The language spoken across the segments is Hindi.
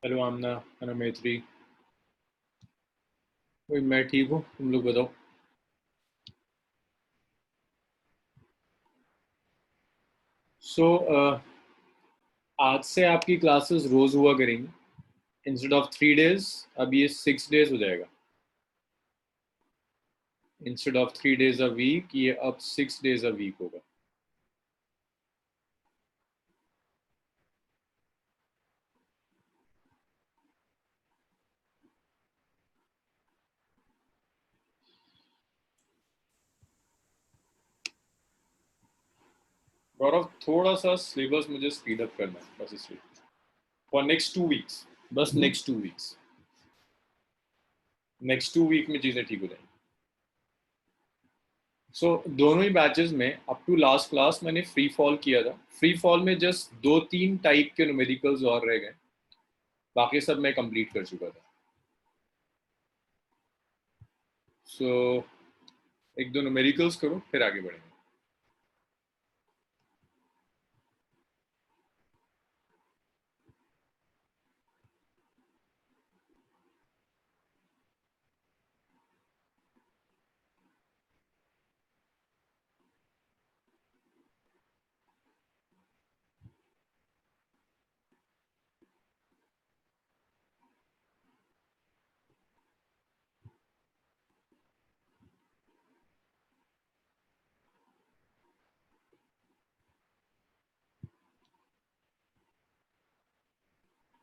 हेलो आमना, हेलो मैत्री। भाई मैं ठीक हूँ, तुम लोग बताओ। सो आज से आपकी क्लासेस रोज हुआ करेंगी। इंस्टेड ऑफ 3 डेज अब ये 6 डेज हो जाएगा। Instead of 3 days a week ये अब 6 डेज अ वीक होगा। गौरव, थोड़ा सा सिलेबस मुझे स्पीड अप करना है बस इसलिए। फॉर नेक्स्ट 2 वीक्स, बस नेक्स्ट 2 वीक्स। नेक्स्ट 2 वीक में चीज़ें ठीक हो जाएंगी। दोनों ही बैचेस में अप टू लास्ट क्लास मैंने फ्री फॉल किया था। फ्री फॉल में जस्ट 2-3 टाइप के न्यूमेरिकल्स और रह गए, बाकी सब मैं कंप्लीट कर चुका था। सो एक दो न्यूमेरिकल्स करो फिर आगे बढ़ेंगे।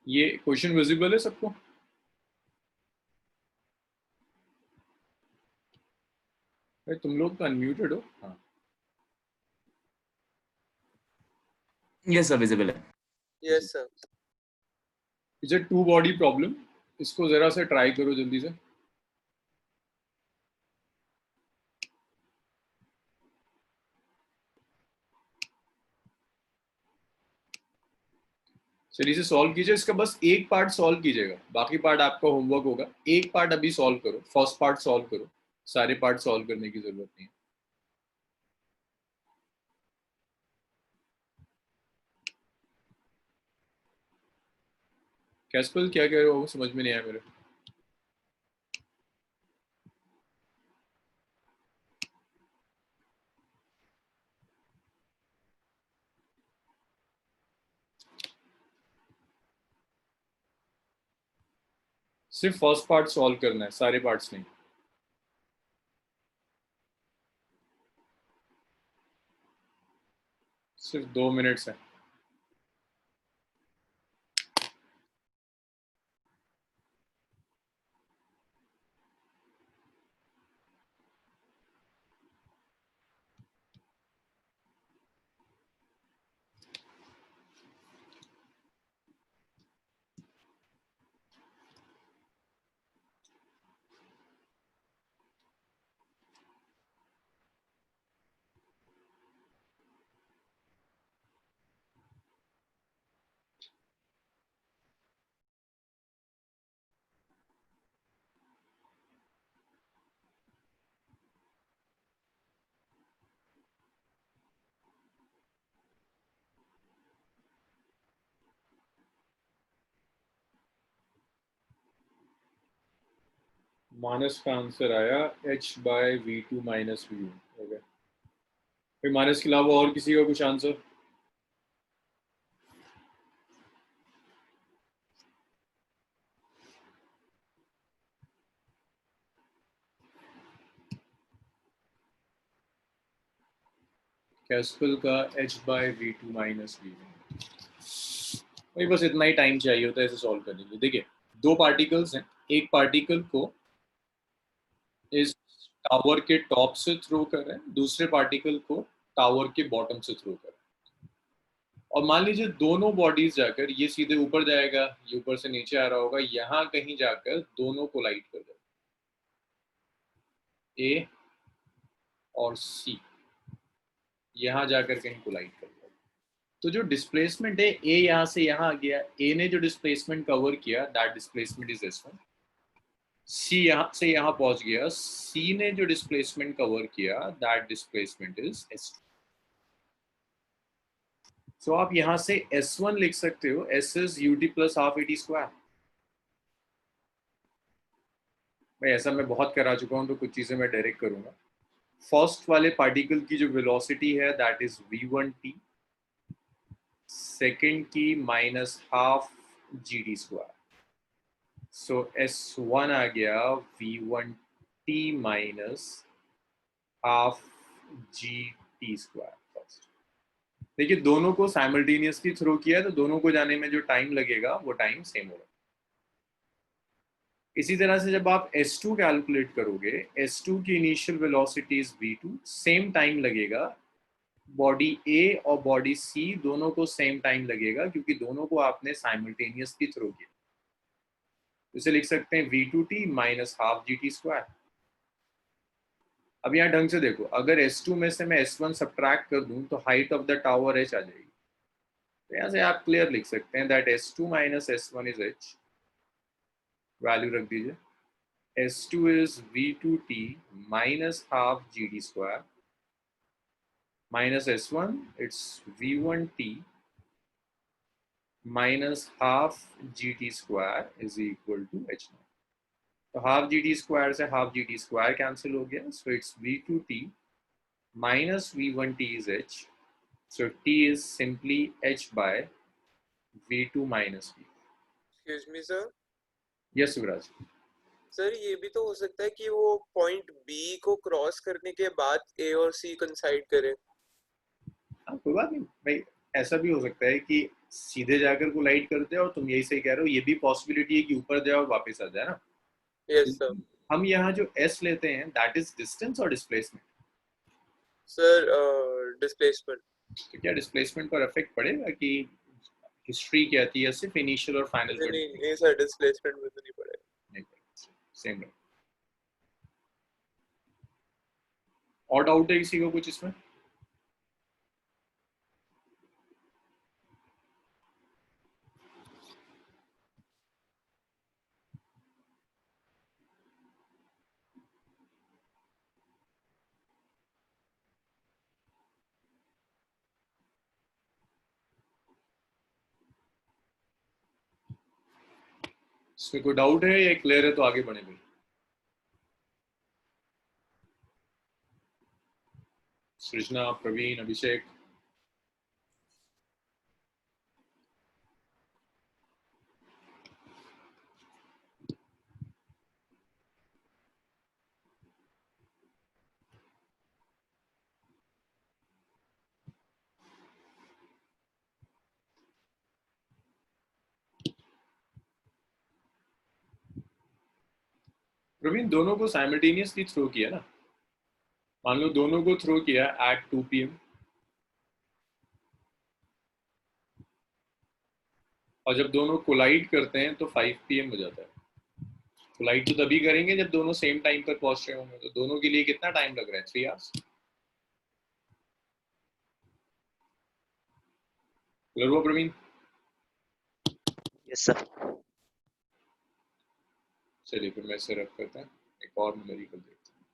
ये क्वेश्चन विजिबल है सबको? भाई तुम लोग तो अनम्यूटेड हो। हाँ, यस सर, विजिबल है। Yes sir. It's a two body problem. इसको जरा से ट्राई करो जल्दी से। चलिए इसे सॉल्व कीजिए। इसका बस एक पार्ट सॉल्व कीजिएगा, बाकी पार्ट आपका होमवर्क होगा। एक पार्ट अभी सॉल्व करो, फर्स्ट पार्ट सॉल्व करो। सारे पार्ट सॉल्व करने की जरूरत नहीं है। कैस्पल क्या कह रहे हो, समझ में नहीं आया मेरे। सिर्फ फर्स्ट पार्ट सॉल्व करना है, सारे पार्ट्स नहीं। सिर्फ 2 मिनट्स है। माइनस का आंसर आया h/v2 माइनस वी। ओके, फिर माइनस के अलावा और किसी का कुछ आंसर? कैस्पल का h/v2 माइनस वी। वही बस इतना ही टाइम चाहिए होता है इसे सॉल्व करने के लिए। देखिए, दो पार्टिकल्स हैं। एक पार्टिकल को इस टावर के टॉप से थ्रो कर रहे हैं, दूसरे पार्टिकल को टावर के बॉटम से थ्रो कर रहे हैं। और मान लीजिए दोनों बॉडीज जाकर, ये सीधे ऊपर जाएगा, ये ऊपर से नीचे आ रहा होगा, यहाँ कहीं जाकर दोनों कोलाइड कर जाएगा, ए और सी यहाँ जाकर कहीं कोलाइड कर जाएगा। तो जो डिस्प्लेसमेंट है, ए यहाँ से यहाँ आ गया, ए ने जो डिस्प्लेसमेंट कवर किया, दैट डिस्प्लेसमेंट इज s1। सी यहाँ से यहाँ पहुंच गया, सी ने जो डिस्प्लेसमेंट कवर किया, दैट डिस्प्लेसमेंट इज s2। सो आप यहाँ से s1 लिख सकते हो, s is ut plus half at square. भाई ऐसा मैं बहुत करा चुका हूँ, तो कुछ चीज़ें मैं डायरेक्ट करूँगा। फर्स्ट वाले पार्टिकल की जो वेलोसिटी है दैट इज v1t, सेकेंड की minus half g t square. So s1 आ गया v1t minus half g t square first. देखिए दोनों को साइमल्टेनियसली थ्रो किया है, तो दोनों को जाने में जो टाइम लगेगा वो टाइम सेम होगा। इसी तरह से जब आप S2 कैलकुलेट करोगे, S2 की initial velocity is v2, same time लगेगा। बॉडी ए और बॉडी सी दोनों को सेम टाइम लगेगा, क्योंकि दोनों को आपने साइमल्टेनियसली थ्रो किया। इसे लिख सकते हैं v2t minus half g t square. अब यहाँ ढंग से देखो, अगर S2 में से मैं S1 सब्ट्रैक्ट कर दूं तो height of the tower h आ जाएगी। तो यहाँ से आप क्लियर लिख सकते हैं that S2 minus S1 is h। Value रख दीजिए, S2 is v2t minus half gt square minus S1, it's v1t minus half gt square is equal to h0। तो हाफ जी टी स्क्वायर से half g t square cancel हो गया, so it's v2t minus v1t is h, so t is simply h by v2 minus v। Excuse me sir. Yes Yuvraj. Sir ये भी तो हो सकता है कि वो पॉइंट बी को क्रॉस करने के बाद ए और सी कंसाइड करे। हाँ कोई बात नहीं भाई, ऐसा भी हो सकता है कि सीधे जाकर को लाइट करते हो, और तुम यही सही कह रहे हो, ये भी पॉसिबिलिटी है कि ऊपर जाए और वापस आ जाए ना। Yes sir. हम यहाँ जो s लेते हैं दैट इज डिस्टेंस और डिस्प्लेसमेंट। Sir displacement. तो क्या डिस्प्लेसमेंट पर इफेक्ट पड़ेगा कि हिस्ट्री क्या थी, या सिर्फ इनिशियल और फाइनल पर? नहीं नहीं सर, डिस्प्लेसमेंट में तो नहीं पड़ेगा। नहीं पड़ेगा, सेम है। और डाउट है किसी को कुछ इसमें? इसमें कोई डाउट है या क्लियर है तो आगे बढ़े भाई। सृजना, प्रवीण, अभिषेक। प्रवीण, दोनों को साइमल्टेनियसली थ्रो किया ना। मान लो दोनों को थ्रो किया एट 2 PM, और जब दोनों कोलाइड करते हैं तो 5 PM हो जाता है। कोलाइड तो तभी करेंगे जब दोनों सेम टाइम पर पहुंच रहे होंगे, तो दोनों के लिए कितना टाइम लग रहा है? 3 आवर्स। क्लियर हुआ प्रवीण? Yes sir. चलिए फिर मैं इसे रख करते हैं, एक और न्यूमेरिकल देखते हैं।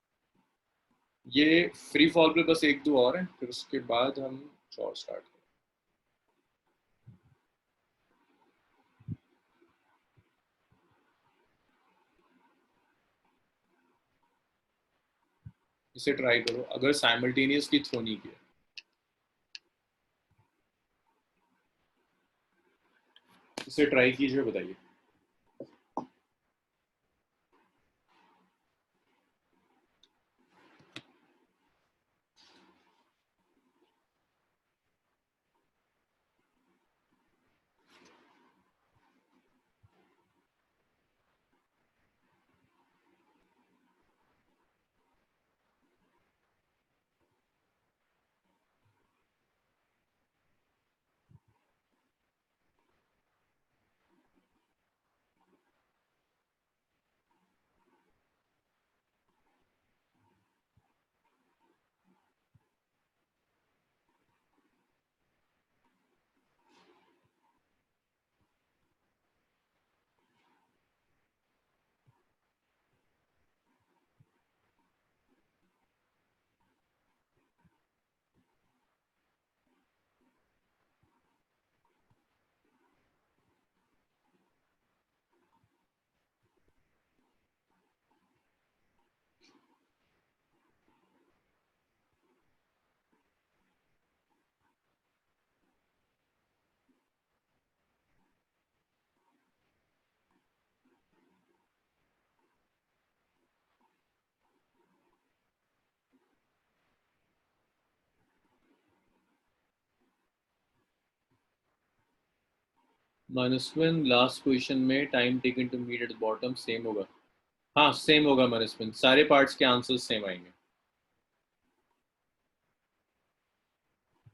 ये फ्री फॉल पे बस एक दो और हैं, फिर उसके बाद हम और स्टार्ट करें। इसे ट्राई करो, अगर साइमल्टेनियसली थ्रो नहीं किया। इसे ट्राई कीजिए, बताइए। मनस्विन लास्ट क्वेश्चन में time taken to meet at bottom same होगा। हाँ सेम होगा मनस्विन, सारे पार्ट्स के आंसर्स सेम आएंगे।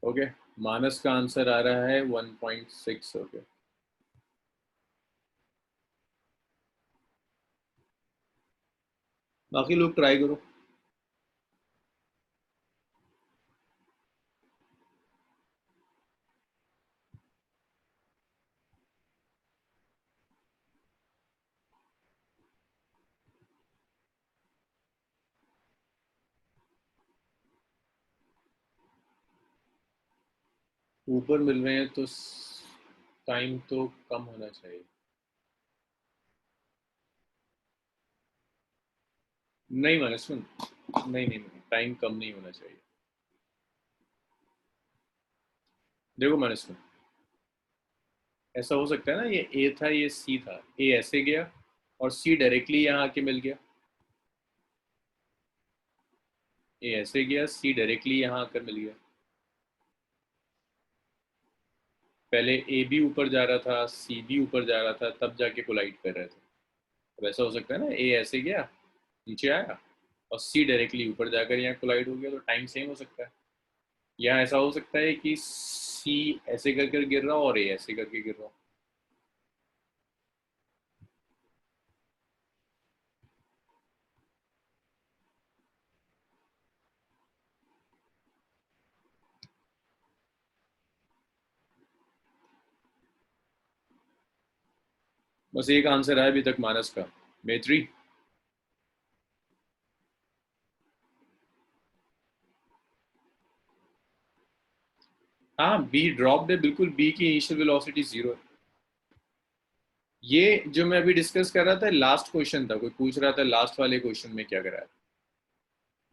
ओके मानस का आंसर आ रहा है 1.6। ओके बाकी लोग ट्राई करो। ऊपर मिल रहे हैं तो टाइम तो कम होना चाहिए। नहीं मनस्विन, नहीं नहीं नहीं, टाइम कम नहीं होना चाहिए। देखो मनस्विन, ऐसा हो सकता है ना, ये ए था ये सी था, ए ऐसे गया और सी डायरेक्टली यहाँ आके मिल गया। ए ऐसे गया, सी डायरेक्टली यहाँ आकर मिल गया। पहले ए भी ऊपर जा रहा था, सी भी ऊपर जा रहा था, तब जाके कोलाइड कर रहे थे। तो ऐसा हो सकता है ना, ए ऐसे गया नीचे आया और सी डायरेक्टली ऊपर जाकर यहाँ कोलाइड हो गया, तो टाइम सेम हो सकता है। यहाँ ऐसा हो सकता है कि सी ऐसे कर कर गिर रहा हो और ए ऐसे करके गिर रहा हो। बस एक आंसर है अभी तक मानस का, मैत्री। हाँ बी ड्रॉप है, बिल्कुल बी की इनिशियल वेलोसिटी 0 है। ये जो मैं अभी डिस्कस कर रहा था लास्ट क्वेश्चन था, कोई पूछ रहा था लास्ट वाले क्वेश्चन में क्या करा है,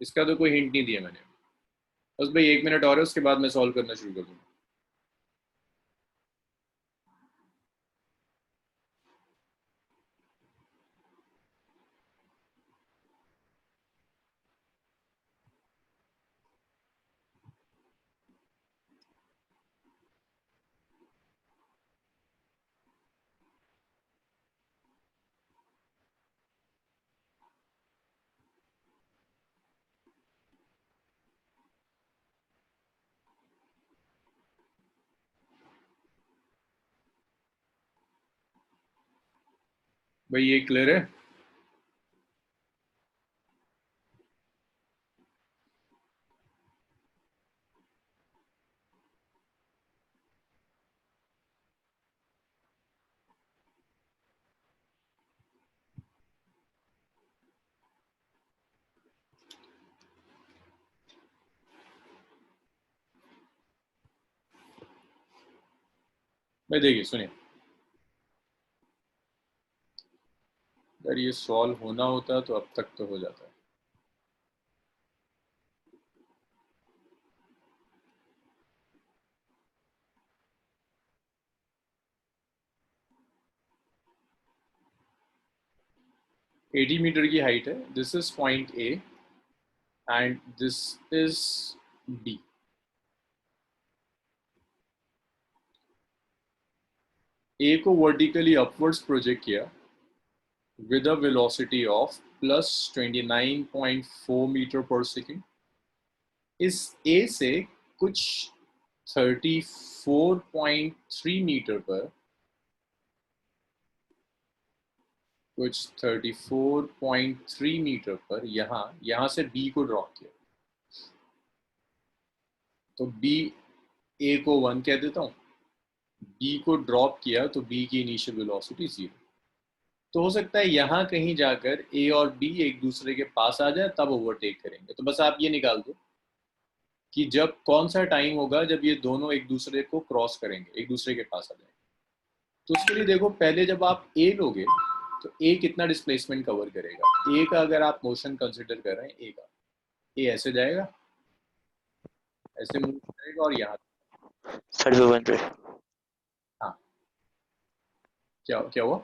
इसका तो कोई हिंट नहीं दिया मैंने। बस भाई 1 मिनट और है, उसके बाद मैं सॉल्व करना शुरू कर दूंगा। भाई ये क्लियर है? भाई देखिए सुनिए, अगर ये सॉल्व होना होता तो अब तक तो हो जाता है। एटी मीटर की हाइट है, this is point A and this is B. A को वर्टिकली अपवर्ड्स प्रोजेक्ट किया with a velocity of plus 29.4 metre पर सेकेंड। इस ए से कुछ 34.3 मीटर पर, कुछ 34.3 मीटर पर यहाँ से बी को ड्रॉप किया। तो बी, ए को 1 कह देता हूँ, बी को ड्रॉप किया तो बी की इनिशियल वेलोसिटी 0। तो हो सकता है यहाँ कहीं जाकर ए और बी एक दूसरे के पास आ जाए, तब ओवरटेक करेंगे। तो बस आप ये निकाल दो कि जब कौन सा टाइम होगा जब ये दोनों एक दूसरे को क्रॉस करेंगे, एक दूसरे के पास आ जाएंगे। तो उसके लिए देखो, पहले जब आप ए लोगे तो ए कितना डिस्प्लेसमेंट कवर करेगा। ए का अगर आप मोशन कंसिडर कर रहे हैं, ए का, ए ऐसे जाएगा, ऐसे मूव करेगा और यहाँ। 3500। हाँ क्या क्या हुआ?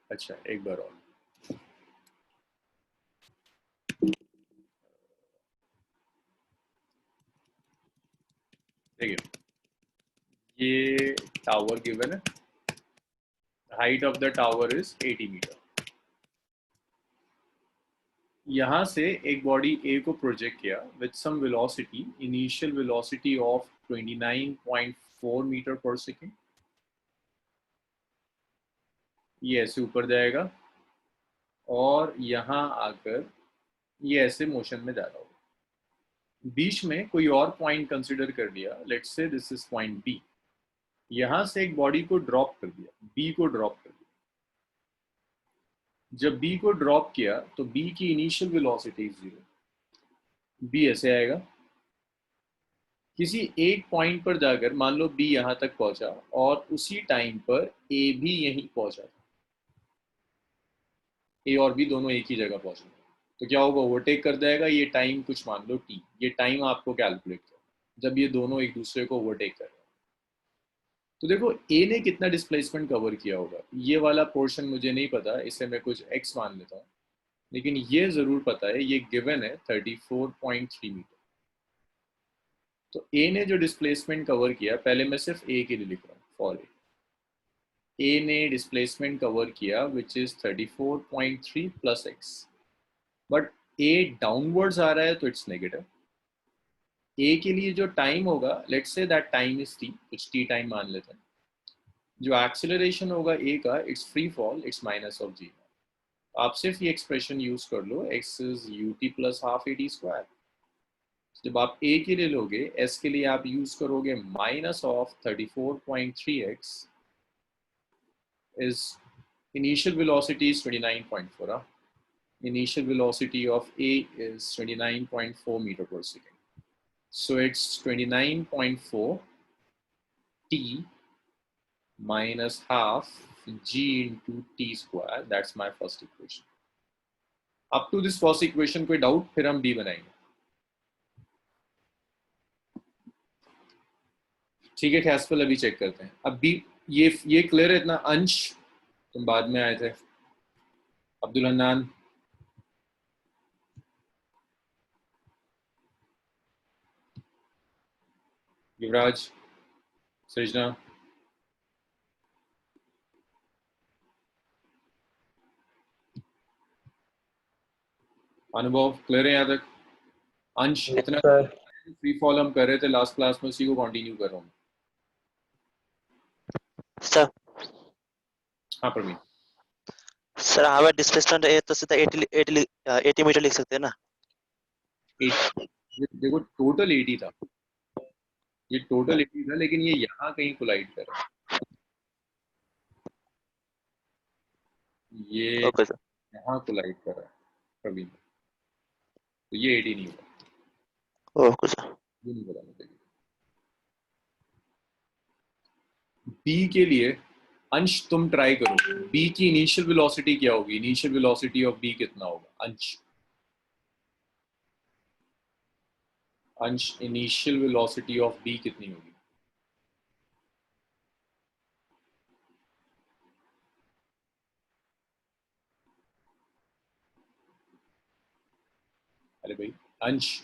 अच्छा एक बार और देखिए, ये टावर गिवन है, height of the tower is 80 metre. यहाँ से एक बॉडी ए को प्रोजेक्ट किया with some velocity, initial velocity of 29.4 metre पर सेकेंड। ये ऐसे ऊपर जाएगा और यहाँ आकर ये ऐसे मोशन में जा रहा होगा। बीच में कोई और पॉइंट कंसिडर कर लिया, let's say this is point B. यहाँ से एक बॉडी को ड्रॉप कर दिया, बी को ड्रॉप कर दिया। जब बी को ड्रॉप किया तो बी की इनिशियल वेलोसिटी 0, बी ऐसे आएगा। किसी एक पॉइंट पर जाकर मान लो बी यहां तक पहुंचा और उसी टाइम पर ए भी यहीं पहुंचा, ए और बी दोनों एक ही जगह पहुंचे, तो क्या होगा, ओवरटेक कर जाएगा। ये टाइम कुछ मान लो टी, ये टाइम आपको कैलकुलेट करो जब ये दोनों एक दूसरे को ओवरटेक कर रहे हैं। तो देखो ए ने कितना डिस्प्लेसमेंट कवर किया होगा, ये वाला पोर्शन मुझे नहीं पता, इसे मैं कुछ एक्स मान लेता हूँ, लेकिन ये जरूर पता है, ये गिवन है 34.3 मीटर। तो ए ने जो डिस्प्लेसमेंट कवर किया, पहले मैं सिर्फ ए के लिए लिख रहा हूँ, फॉर ए ने डिस्प्लेसमेंट कवर किया which is 34.3 plus x, but A downwards आ रहा है तो इट्स नेगेटिव। ए के लिए जो टाइम होगा, let's say that time is t, कुछ टी टाइम मान लेते हैं। जो एक्सेलरेशन होगा ए का, it's free fall, it's minus of g. आप सिर्फ ये एक्सप्रेशन यूज कर लो, x is u t plus half a t square. जब आप ए के लिए लोगे, एस के लिए आप यूज करोगे minus of 34.3x is initial velocity is 29.4. Initial velocity of A is 29.4 meter per second. So it's 29.4 t minus half g into t square. That's my first equation. Up to this first equation कोई doubt, फिर हम b बनाएंगे। ठीक है, कैस्पल अभी चेक करते हैं। अब b ये क्लियर है इतना? अंश तुम बाद में आए थे, अब्दुल हन्नान, युवराज, सृजना, अनुभव, क्लियर है यहाँ तक? अंश इतना फ्री फॉल हम कर रहे थे लास्ट क्लास में, उसी को कंटिन्यू कर रहा हूँ सर। हाँ प्रवीण सर हमें डिस्प्लेसमेंट ए तो सीधा 80 मीटर लिख सकते हैं ना? देखो टोटल 80 था, ये टोटल 80 था, लेकिन ये यहाँ कहीं कोलाइड कर रहा है, ये ओके सर। यहाँ कोलाइड कर रहा है प्रवीण, तो ये 80 नहीं होगा, ओके सर। ये नहीं बताना चाहिए। बी के लिए अंश तुम ट्राई करो, बी की इनिशियल वेलोसिटी क्या होगी, इनिशियल वेलोसिटी ऑफ बी कितना होगा? अंश इनिशियल वेलोसिटी ऑफ बी कितनी होगी? अरे भाई अंश,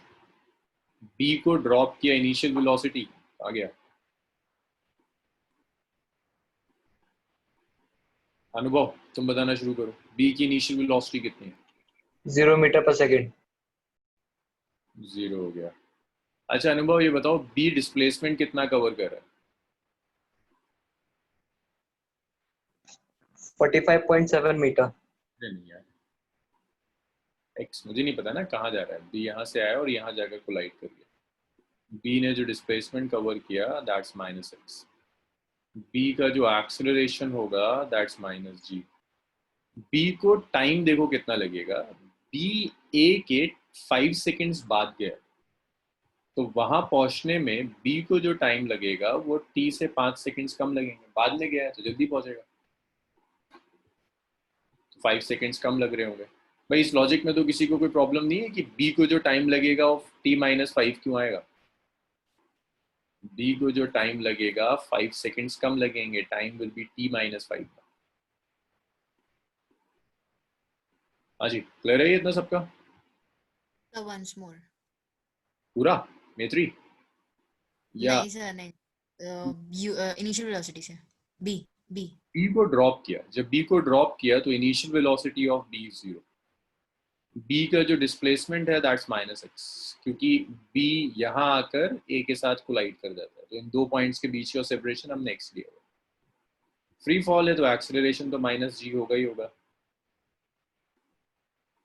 बी को ड्रॉप किया, इनिशियल वेलोसिटी आ गया। अनुभव तुम बताना शुरू करो, बी की इनिशियल वेलोसिटी कितनी है? 0 मीटर पर सेकेंड। 0 हो गया। अच्छा अनुभव ये बताओ, बी डिस्प्लेसमेंट कितना कवर कर रहा है? 45.7 मीटर। नहीं यार, एक्स मुझे नहीं पता ना कहाँ जा रहा है, बी यहाँ से आया और यहाँ जाकर कोलाइड कर गया। बी ने जो डिस्प्लेसमेंट कवर किया दैट्स माइनस एक्स, बी का जो एक्सेलरेशन होगा दैट्स माइनस जी। बी को टाइम देखो कितना लगेगा, बी ए के 5 सेकेंड्स बाद गया, तो वहां पहुंचने में बी को जो टाइम लगेगा वो टी से 5 सेकेंड्स कम लगेंगे, बाद में गया है तो जल्दी पहुंचेगा, तो 5 सेकेंड्स कम लग रहे होंगे। भाई इस लॉजिक में तो किसी को कोई प्रॉब्लम नहीं है कि बी को जो टाइम लगेगा वो टी माइनस 5 क्यों आएगा? बी को जो टाइम लगेगा 5 सेकेंड्स कम लगेंगे, time will be T minus 5। हाँ जी, क्लियर है ये इतना सबका? once more. पूरा मेत्री या नहीं सर नहीं। इनिशियल वेलोसिटी से बी बी बी को ड्रॉप किया, जब बी को ड्रॉप किया तो initial velocity of B is 0। B का जो डिस्प्लेसमेंट है दैट्स -x, क्योंकि बी यहाँ आकर ए के साथ कोलाइड कर जाता है, तो इन दो पॉइंट्स के बीच का सेपरेशन हमने x लिया हुआ। फ्री फॉल है तो एक्सेलरेशन तो -g होगा ही होगा।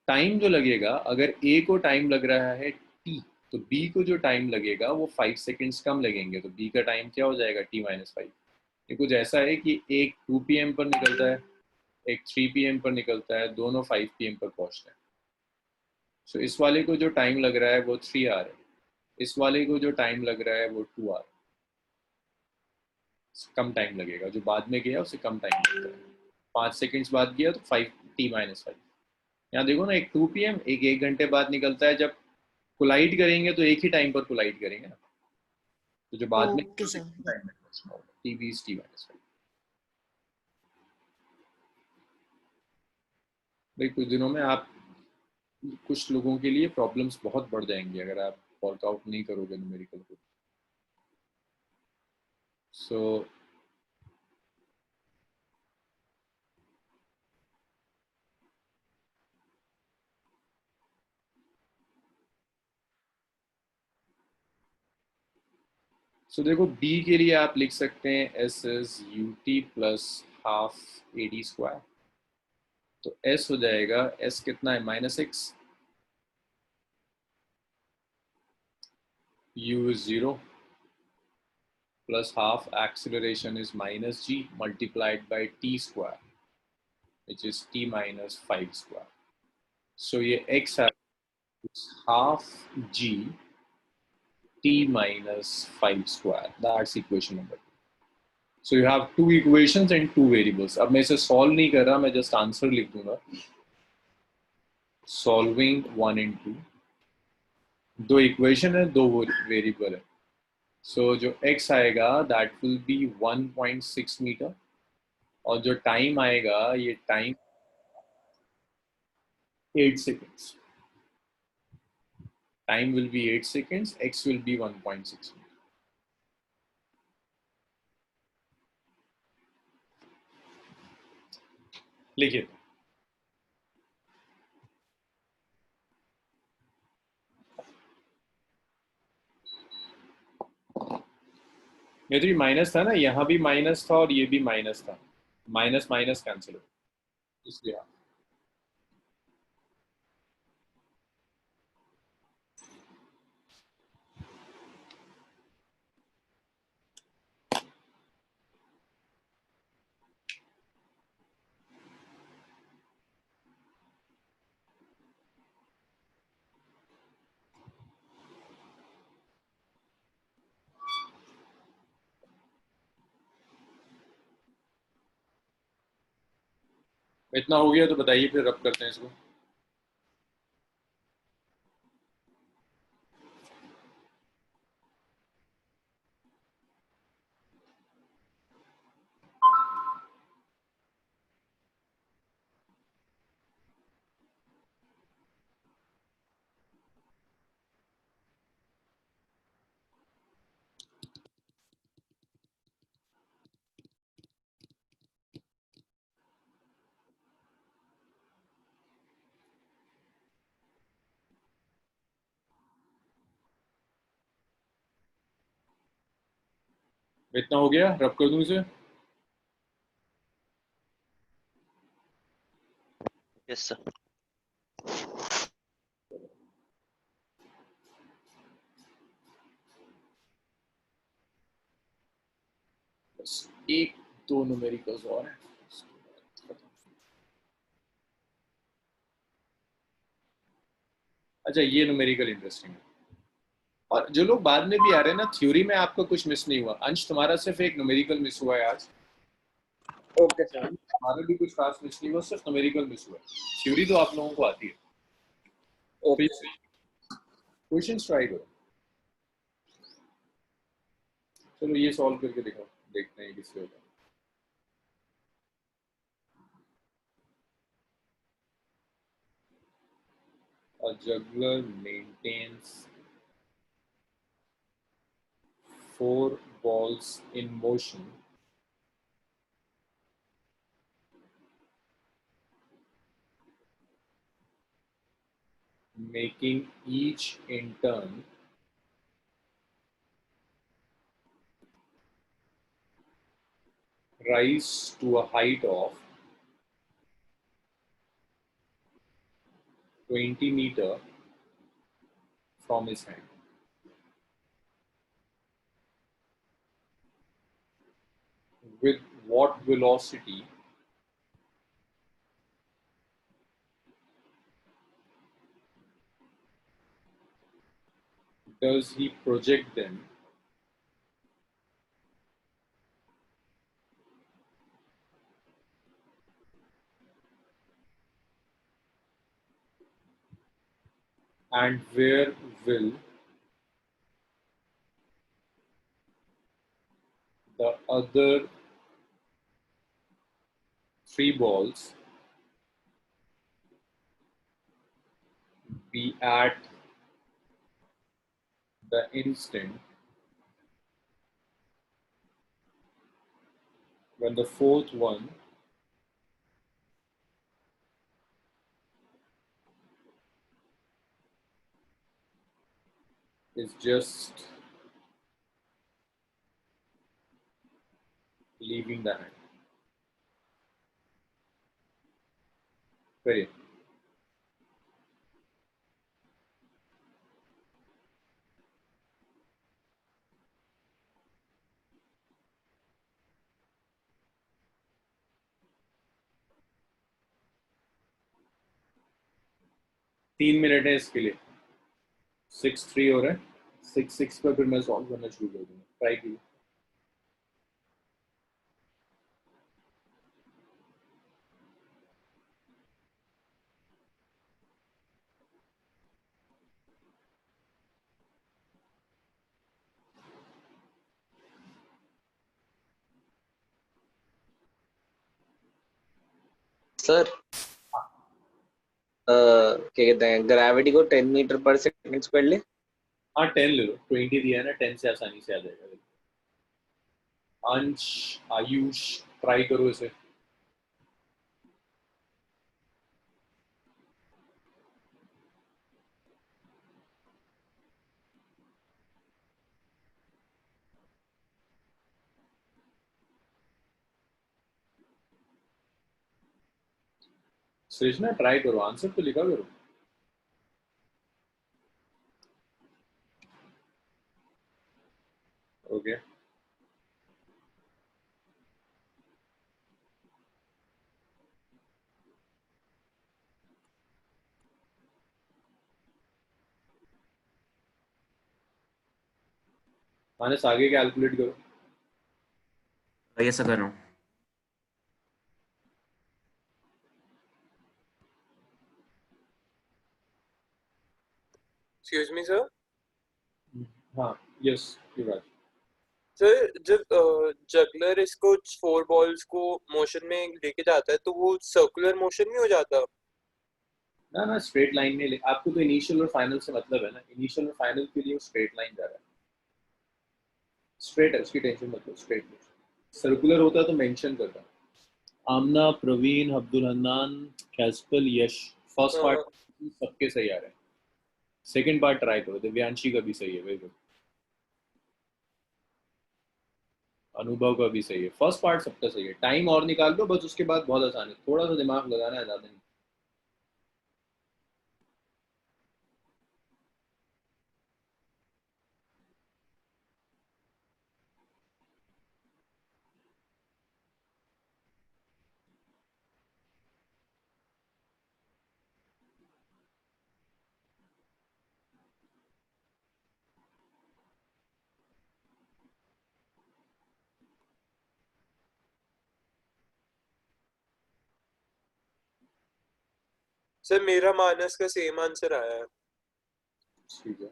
टाइम जो लगेगा, अगर ए को टाइम लग रहा है t, तो बी को जो टाइम लगेगा वो 5 सेकेंड्स कम लगेंगे, तो बी का टाइम क्या हो जाएगा t-5। ये कुछ ऐसा है कि एक 2 PM पर निकलता है, एक 3 PM पर निकलता है, दोनों 5 PM पर पहुंचते हैं। सो इस वाले को जो टाइम लग रहा है वो 3 आवर है, इस वाले को जो टाइम लग रहा है वो 2 आवर, कम टाइम लगेगा। जो बाद में गया उससे कम टाइम लगता है, 5 सेकेंड्स बाद गया तो 5t-5। यहाँ देखो ना, एक 2 PM, एक 1 घंटे बाद निकलता है। जब कोलाइड करेंगे तो एक ही टाइम पर कोलाइड करेंगे ना, तो जो बाद में ओके सर टाइम में पहुंचना होगा, t-5। भाई कुछ दिनों में आप, कुछ लोगों के लिए प्रॉब्लम्स बहुत बढ़ जाएंगी अगर आप वर्कआउट नहीं करोगे न्यूमेरिकल को। सो देखो b के लिए आप लिख सकते हैं s is ut plus half AD²। तो s हो जाएगा, s कितना है -x, u is 0 plus half acceleration is -g multiplied by t², which is t-5²। So ये x है half g t-5², that's equation number 2। So you have two equations and two variables। अब मैं इसे solve नहीं कर रहा, मैं just answer लिख दूंगा। Solving 1 and 2, दो equation है, दो variable है। So जो x आएगा that will be 1.6 मीटर, और जो टाइम आएगा ये time 8 seconds। Time will be 8 seconds, x will be 1.6 metre. लिखिए, ये तो माइनस था ना, यहाँ भी माइनस था और ये भी माइनस था, माइनस माइनस कैंसिल हो, इसलिए इतना हो गया तो बताइए, फिर रब करते हैं इसको। इतना हो गया, रब कर दूं इसे। Yes, sir. बस एक दो न्यूमेरिकल्स और हैं। अच्छा, ये न्यूमेरिकल इंटरेस्टिंग है। और जो लोग बाद में भी आ रहे हैं ना, थ्योरी में आपका कुछ मिस नहीं हुआ। अंश, तुम्हारा सिर्फ एक न्यूमेरिकल मिस हुआ है आज। Okay sir. हमारा भी कुछ खास मिस नहीं हुआ, सिर्फ न्यूमेरिकल मिस हुआ है। थ्योरी तो आप लोगों को आती है। ओके क्वेश्चंस ट्राई करो। चलो ये सॉल्व करके दिखाओ, देखते हैं किससे होगा। A juggler maintains 4 balls in motion making each in turn rise to a height of 20 meter from his hand. With what velocity does he project them and where will the other 3 balls be at the instant when the fourth one is just leaving the hand? Great. तीन मिनट है इसके लिए 6-3 हो रहा है 6-6 पर फिर मैं सॉल्व करना शुरू कर दूंगा ट्राई कीजिए सर क्या कहते हैं ग्रेविटी को 10 मीटर पर सेकंड स्क्वायर ले हाँ 10 ले लो 20 दिया है ना 10 से आसानी से आ जाएगा अंश आयुष ट्राई करो इसे सृजना ट्राई करो आंसर तो लिखा करो ओके मानस आगे कैलकुलेट करो ऐसा कर रहा हूँ एक्सक्यूज मी सर हाँ यस युवराज सर जब जगलर इसको 4 बॉल्स को मोशन में लेके जाता है तो वो सर्कुलर मोशन में हो जाता ना ना स्ट्रेट लाइन में आपको तो इनिशियल और फाइनल से मतलब है ना इनिशियल और फाइनल के लिए स्ट्रेट लाइन जा रहा है स्ट्रेट है उसकी टेंशन मत लो स्ट्रेट सर्कुलर होता तो मेंशन करता आमना प्रवीण अब्दुल हन्नान कैस्पल यश फर्स्ट पार्ट सबके सही आ रहे हैं सेकंड पार्ट ट्राई करो दिव्यांशी का भी सही है वेरी गुड अनुभव का भी सही है फर्स्ट पार्ट सबका सही है टाइम और निकाल दो बस उसके बाद बहुत आसान है थोड़ा सा दिमाग लगाना है ज्यादा नहीं सर मेरा मानस का सेम आंसर आया है ठीक है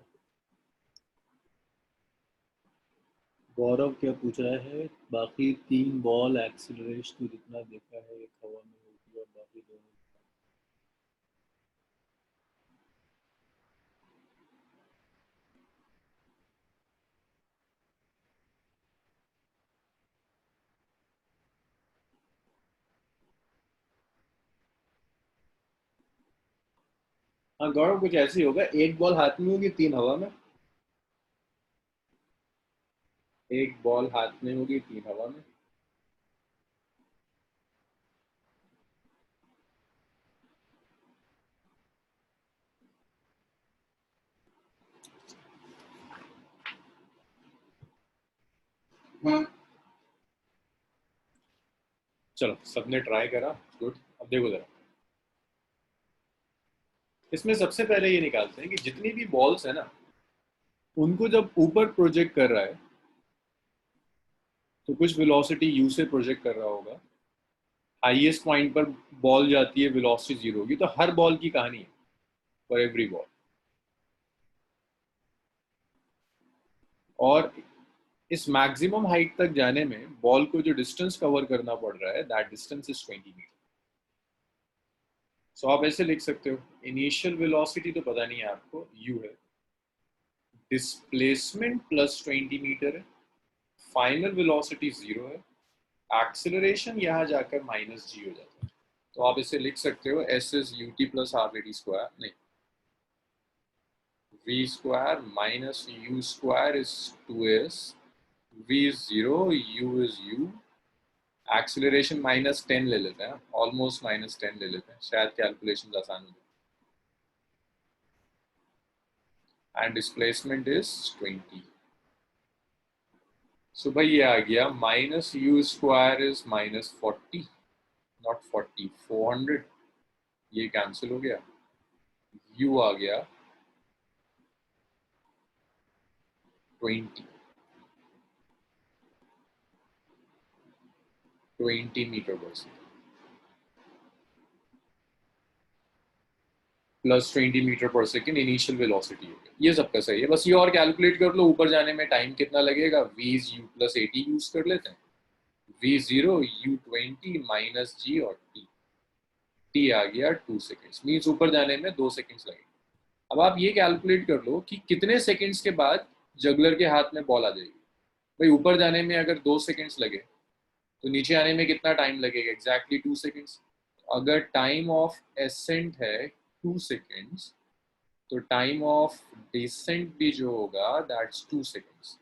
गौरव क्या पूछ रहा है बाकी 3 बॉल एक्सीलरेशन तो जितना देखा है एक हवा में होती है और बाकी दोनों हाँ गौरव, कुछ ऐसे ही होगा, एक बॉल हाथ में होगी, 3 हवा में। एक बॉल हाथ में होगी, 3 हवा में। चलो, सबने ट्राई करा, गुड। अब देखो जरा, इसमें सबसे पहले ये निकालते हैं कि जितनी भी बॉल्स है ना, उनको जब ऊपर प्रोजेक्ट कर रहा है तो कुछ वेलोसिटी u से प्रोजेक्ट कर रहा होगा। हाईएस्ट पॉइंट पर बॉल जाती है, वेलोसिटी 0 होगी। तो हर बॉल की कहानी है फॉर एवरी बॉल। और इस मैक्सिमम हाइट तक जाने में बॉल को जो डिस्टेंस कवर करना पड़ रहा है, दैट डिस्टेंस इज 20 मीटर। सो आप ऐसे लिख सकते हो, इनिशियल वेलोसिटी तो पता नहीं है आपको, u है, डिस्प्लेसमेंट प्लस 20 मीटर है, फाइनल वेलोसिटी 0 है, एक्सेलरेशन यहाँ जाकर माइनस g हो जाता है। तो आप इसे लिख सकते हो s is ut plus half a t square, नहीं, v square minus u square is 2s, v is 0, u is u, acceleration minus 10 ले लेते हैं, ऑलमोस्ट माइनस 10 ले लेते हैं, शायद कैलकुलेशन आसान हो जाए, एंड डिस्प्लेसमेंट इज 20। सो भाई ये आ गया minus you square is minus 40, not 40, 400, ये कैंसिल हो गया, u आ गया 20 मीटर पर सेकेंड प्लस 20 मीटर पर सेकेंड इनिशियल वेलोसिटी हो गया। ये सबका सही है, बस ये और कैलकुलेट कर लो ऊपर जाने में टाइम कितना लगेगा। v is u plus 80 use कर लेते हैं, v 0 u 20 माइनस g और t आ गया 2 सेकेंड्स, मीन्स ऊपर जाने में 2 सेकेंड्स लगेंगे। अब आप ये कैलकुलेट कर लो कि कितने सेकेंड्स के बाद जगलर के हाथ में बॉल आ जाएगी। भाई ऊपर जाने में अगर 2 सेकेंड्स लगे तो नीचे आने में कितना टाइम लगेगा? Exactly 2 seconds. अगर टाइम ऑफ एसेंट है 2 सेकेंड्स तो टाइम ऑफ डिसेंट भी जो होगा दैट्स 2 सेकेंड्स।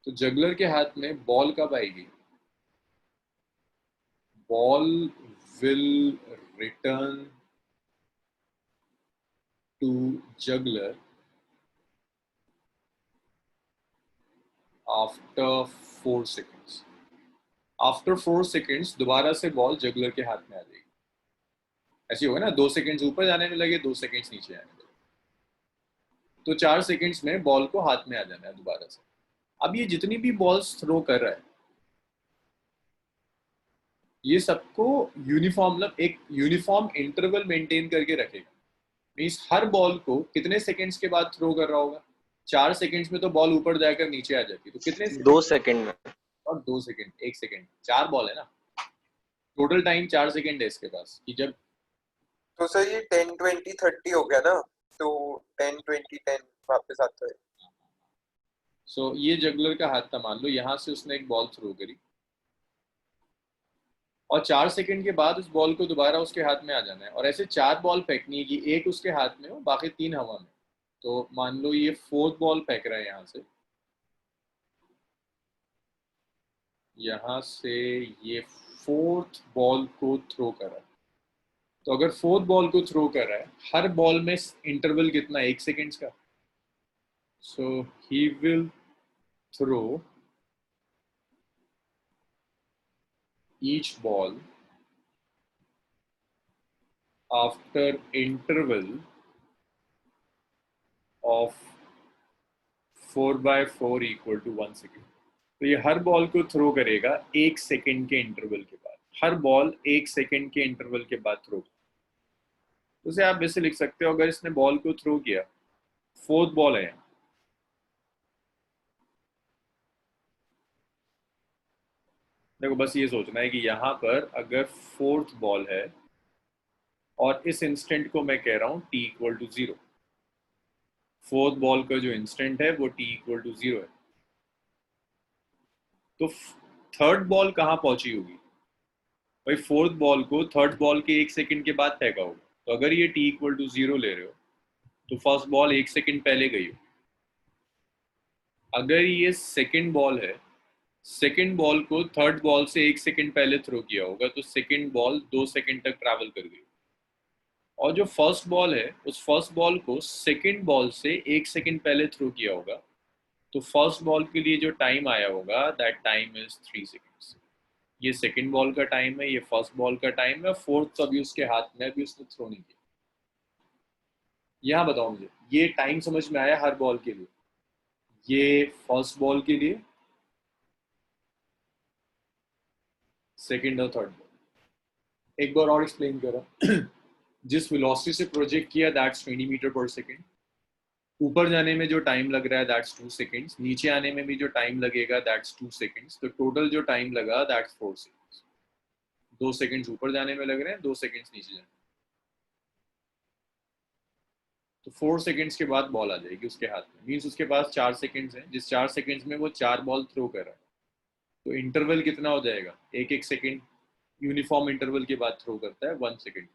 तो जगलर के हाथ में बॉल कब आएगी? Ball will return to juggler after 4 seconds. After 4 seconds दोबारा से बॉल जगलर के हाथ में आ जाएगी। ऐसी होगा ना, 2 सेकेंड्स ऊपर जाने में लगे, 2 सेकेंड्स नीचे आने में लगे, तो 4 सेकेंड्स में बॉल को हाथ में आ जाना है दोबारा से। अब ये जितनी भी बॉल्स थ्रो कर रहा है ये सबको यूनिफॉर्म, मतलब एक यूनिफॉर्म इंटरवल मेंटेन करके रखेगा। मींस हर बॉल को कितने सेकेंड्स के बाद थ्रो कर रहा होगा? 4 सेकेंड्स में तो बॉल ऊपर जाकर नीचे आ जाती है, तो कितने 2 सेकंड में, और 2 सेकेंड, 1 सेकेंड, 4 बॉल है ना, टोटल टाइम 4 सेकेंड है इसके पास कि जब। तो सर ये 10 20 30 हो गया ना, तो 10 20 10 वापस आता है। सो ये जगलर का हाथ था, मान लो यहाँ से उसने एक बॉल थ्रो करी और 4 सेकंड के बाद उस बॉल को दोबारा उसके हाथ में आ जाना है, और ऐसे 4 बॉल फेंकनी है कि एक उसके हाथ में हो, बाकी 3 हवा में। तो मान लो ये 4th बॉल फेंक रहा है यहाँ से ये 4th बॉल को थ्रो कर रहा है। तो अगर 4th बॉल को थ्रो कर रहा है, हर बॉल में इंटरवल कितना? 1 सेकेंड्स का। So he will throw each ball after interval of 4/4 equal to 1 second। तो ये हर बॉल को थ्रो करेगा 1 सेकेंड के इंटरवल के बाद, हर बॉल 1 सेकेंड के इंटरवल के बाद थ्रो। तो उसे आप वैसे लिख सकते हो, अगर इसने बॉल को थ्रो किया, 4th बॉल है, देखो बस ये सोचना है कि यहाँ पर अगर 4th बॉल है और इस इंस्टेंट को मैं कह रहा हूँ t equal to 0, 4th ball का जो इंस्टेंट है वो t इक्वल टू 0 है, तो 3rd बॉल कहाँ पहुंची होगी? भाई 4th बॉल को 3rd बॉल के 1 सेकंड के बाद फेंका होगा। तो अगर ये t इक्वल टू 0 ले रहे हो तो फर्स्ट बॉल 1 सेकंड पहले गई हो। अगर ये सेकंड बॉल है, सेकंड बॉल को थर्ड बॉल से 1 सेकंड पहले थ्रो किया होगा, तो सेकंड बॉल 2 सेकंड तक ट्रैवल कर गई। और जो फर्स्ट बॉल है, उस फर्स्ट बॉल को सेकंड बॉल से 1 सेकंड पहले थ्रो किया होगा, तो फर्स्ट बॉल के लिए जो टाइम आया होगा, दैट टाइम इज 3 सेकंड्स। ये सेकंड बॉल का टाइम है, ये फर्स्ट बॉल का टाइम है, फोर्थ अभी उसके हाथ में, अभी उसने थ्रो नहीं किया। यहाँ बताओ मुझे, ये टाइम समझ में आया हर बॉल के लिए? ये फर्स्ट बॉल के लिए, सेकंड और थर्ड बॉल। एक बार और एक्सप्लेन करो। जिस वेलोसिटी से प्रोजेक्ट किया, दैट्स 20 मीटर पर सेकंड। ऊपर जाने में जो टाइम लग रहा है, दैट्स 2 सेकंड्स। नीचे आने में भी जो टाइम लगेगा, दैट्स 2 सेकंड्स। तो टोटल जो टाइम लगा, दैट्स 4 सेकंड्स। 2 सेकंड्स ऊपर जाने में लग रहे हैं, 2 सेकंड्स नीचे जाने में। तो 4 सेकंड्स के बाद बॉल आ जाएगी उसके हाथ में। मीन्स उसके पास 4 सेकंड्स हैं, जिस 4 सेकंड्स में वो 4 बॉल थ्रो कर रहा है। तो इंटरवल कितना हो जाएगा? एक सेकंड यूनिफॉर्म इंटरवल के बाद थ्रो करता है, 1 सेकंड।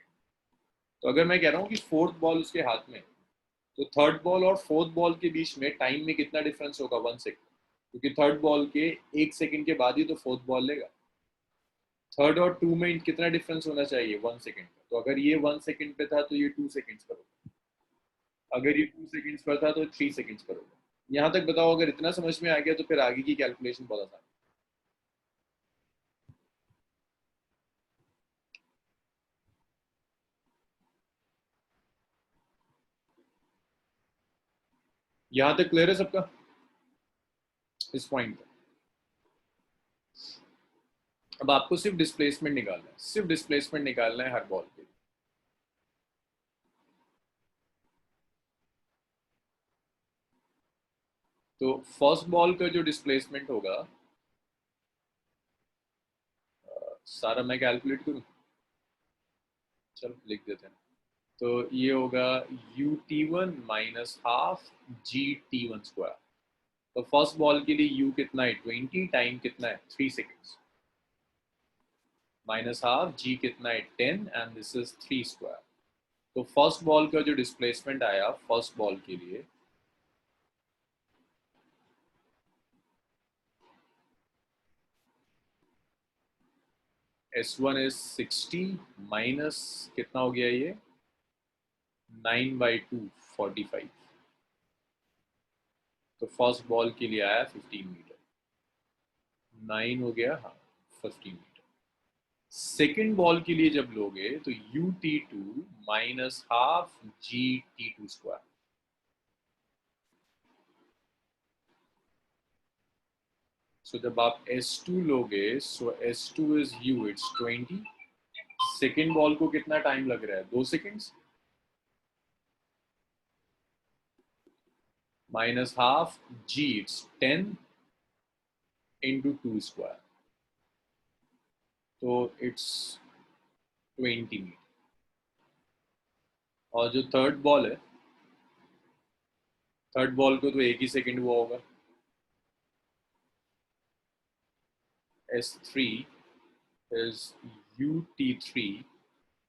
तो अगर मैं कह रहा हूँ कि फोर्थ बॉल उसके हाथ में, तो थर्ड बॉल और फोर्थ बॉल के बीच में टाइम में कितना डिफरेंस होगा? 1 सेकंड। क्योंकि थर्ड बॉल के 1 सेकंड के बाद ही तो फोर्थ बॉल लेगा। थर्ड और 2 में कितना डिफरेंस होना चाहिए? 1 सेकंड का। तो अगर ये 1 सेकंड पे था, तो ये 2 सेकंड्स पर होगा। अगर ये 2 सेकंड्स पर था, तो 3 सेकंड्स पर होगा। यहाँ तक बताओ, अगर इतना समझ में आ गया, तो फिर आगे की कैलकुलेशन बहुत आसान है। यहाँ तक क्लियर है सबका इस पॉइंट पर? अब आपको सिर्फ डिस्प्लेसमेंट निकालना है, सिर्फ डिस्प्लेसमेंट निकालना है हर बॉल के लिए। तो फर्स्ट बॉल का जो डिस्प्लेसमेंट होगा, सारा मैं कैलकुलेट करूं? चलो लिख देते हैं। तो ये होगा ut1 minus half gt1 square. तो फर्स्ट बॉल के लिए u कितना है? 20। टाइम कितना है? 3 सेकेंड्स। माइनस हाफ g कितना है? 10 एंड दिस इज 3 स्क्वायर। तो फर्स्ट बॉल का जो डिस्प्लेसमेंट आया फर्स्ट बॉल के लिए, S1 इज 60 माइनस कितना हो गया ये? 9/2 45। तो फर्स्ट बॉल के लिए आया 15 मीटर। 9 हो गया, हाँ 15 मीटर। सेकेंड बॉल के लिए जब लोगे तो ut2 minus half gt2 square. सो जब आप S2 लोगे, सो S2 is u, it's 20। Second ball को कितना टाइम लग रहा है? 2 seconds. Minus half g, it's 10 into 2 square. तो इट्स 20 मीटर। और जो थर्ड बॉल है, थर्ड बॉल को तो 1 ही सेकेंड हुआ होगा। S3 is ut3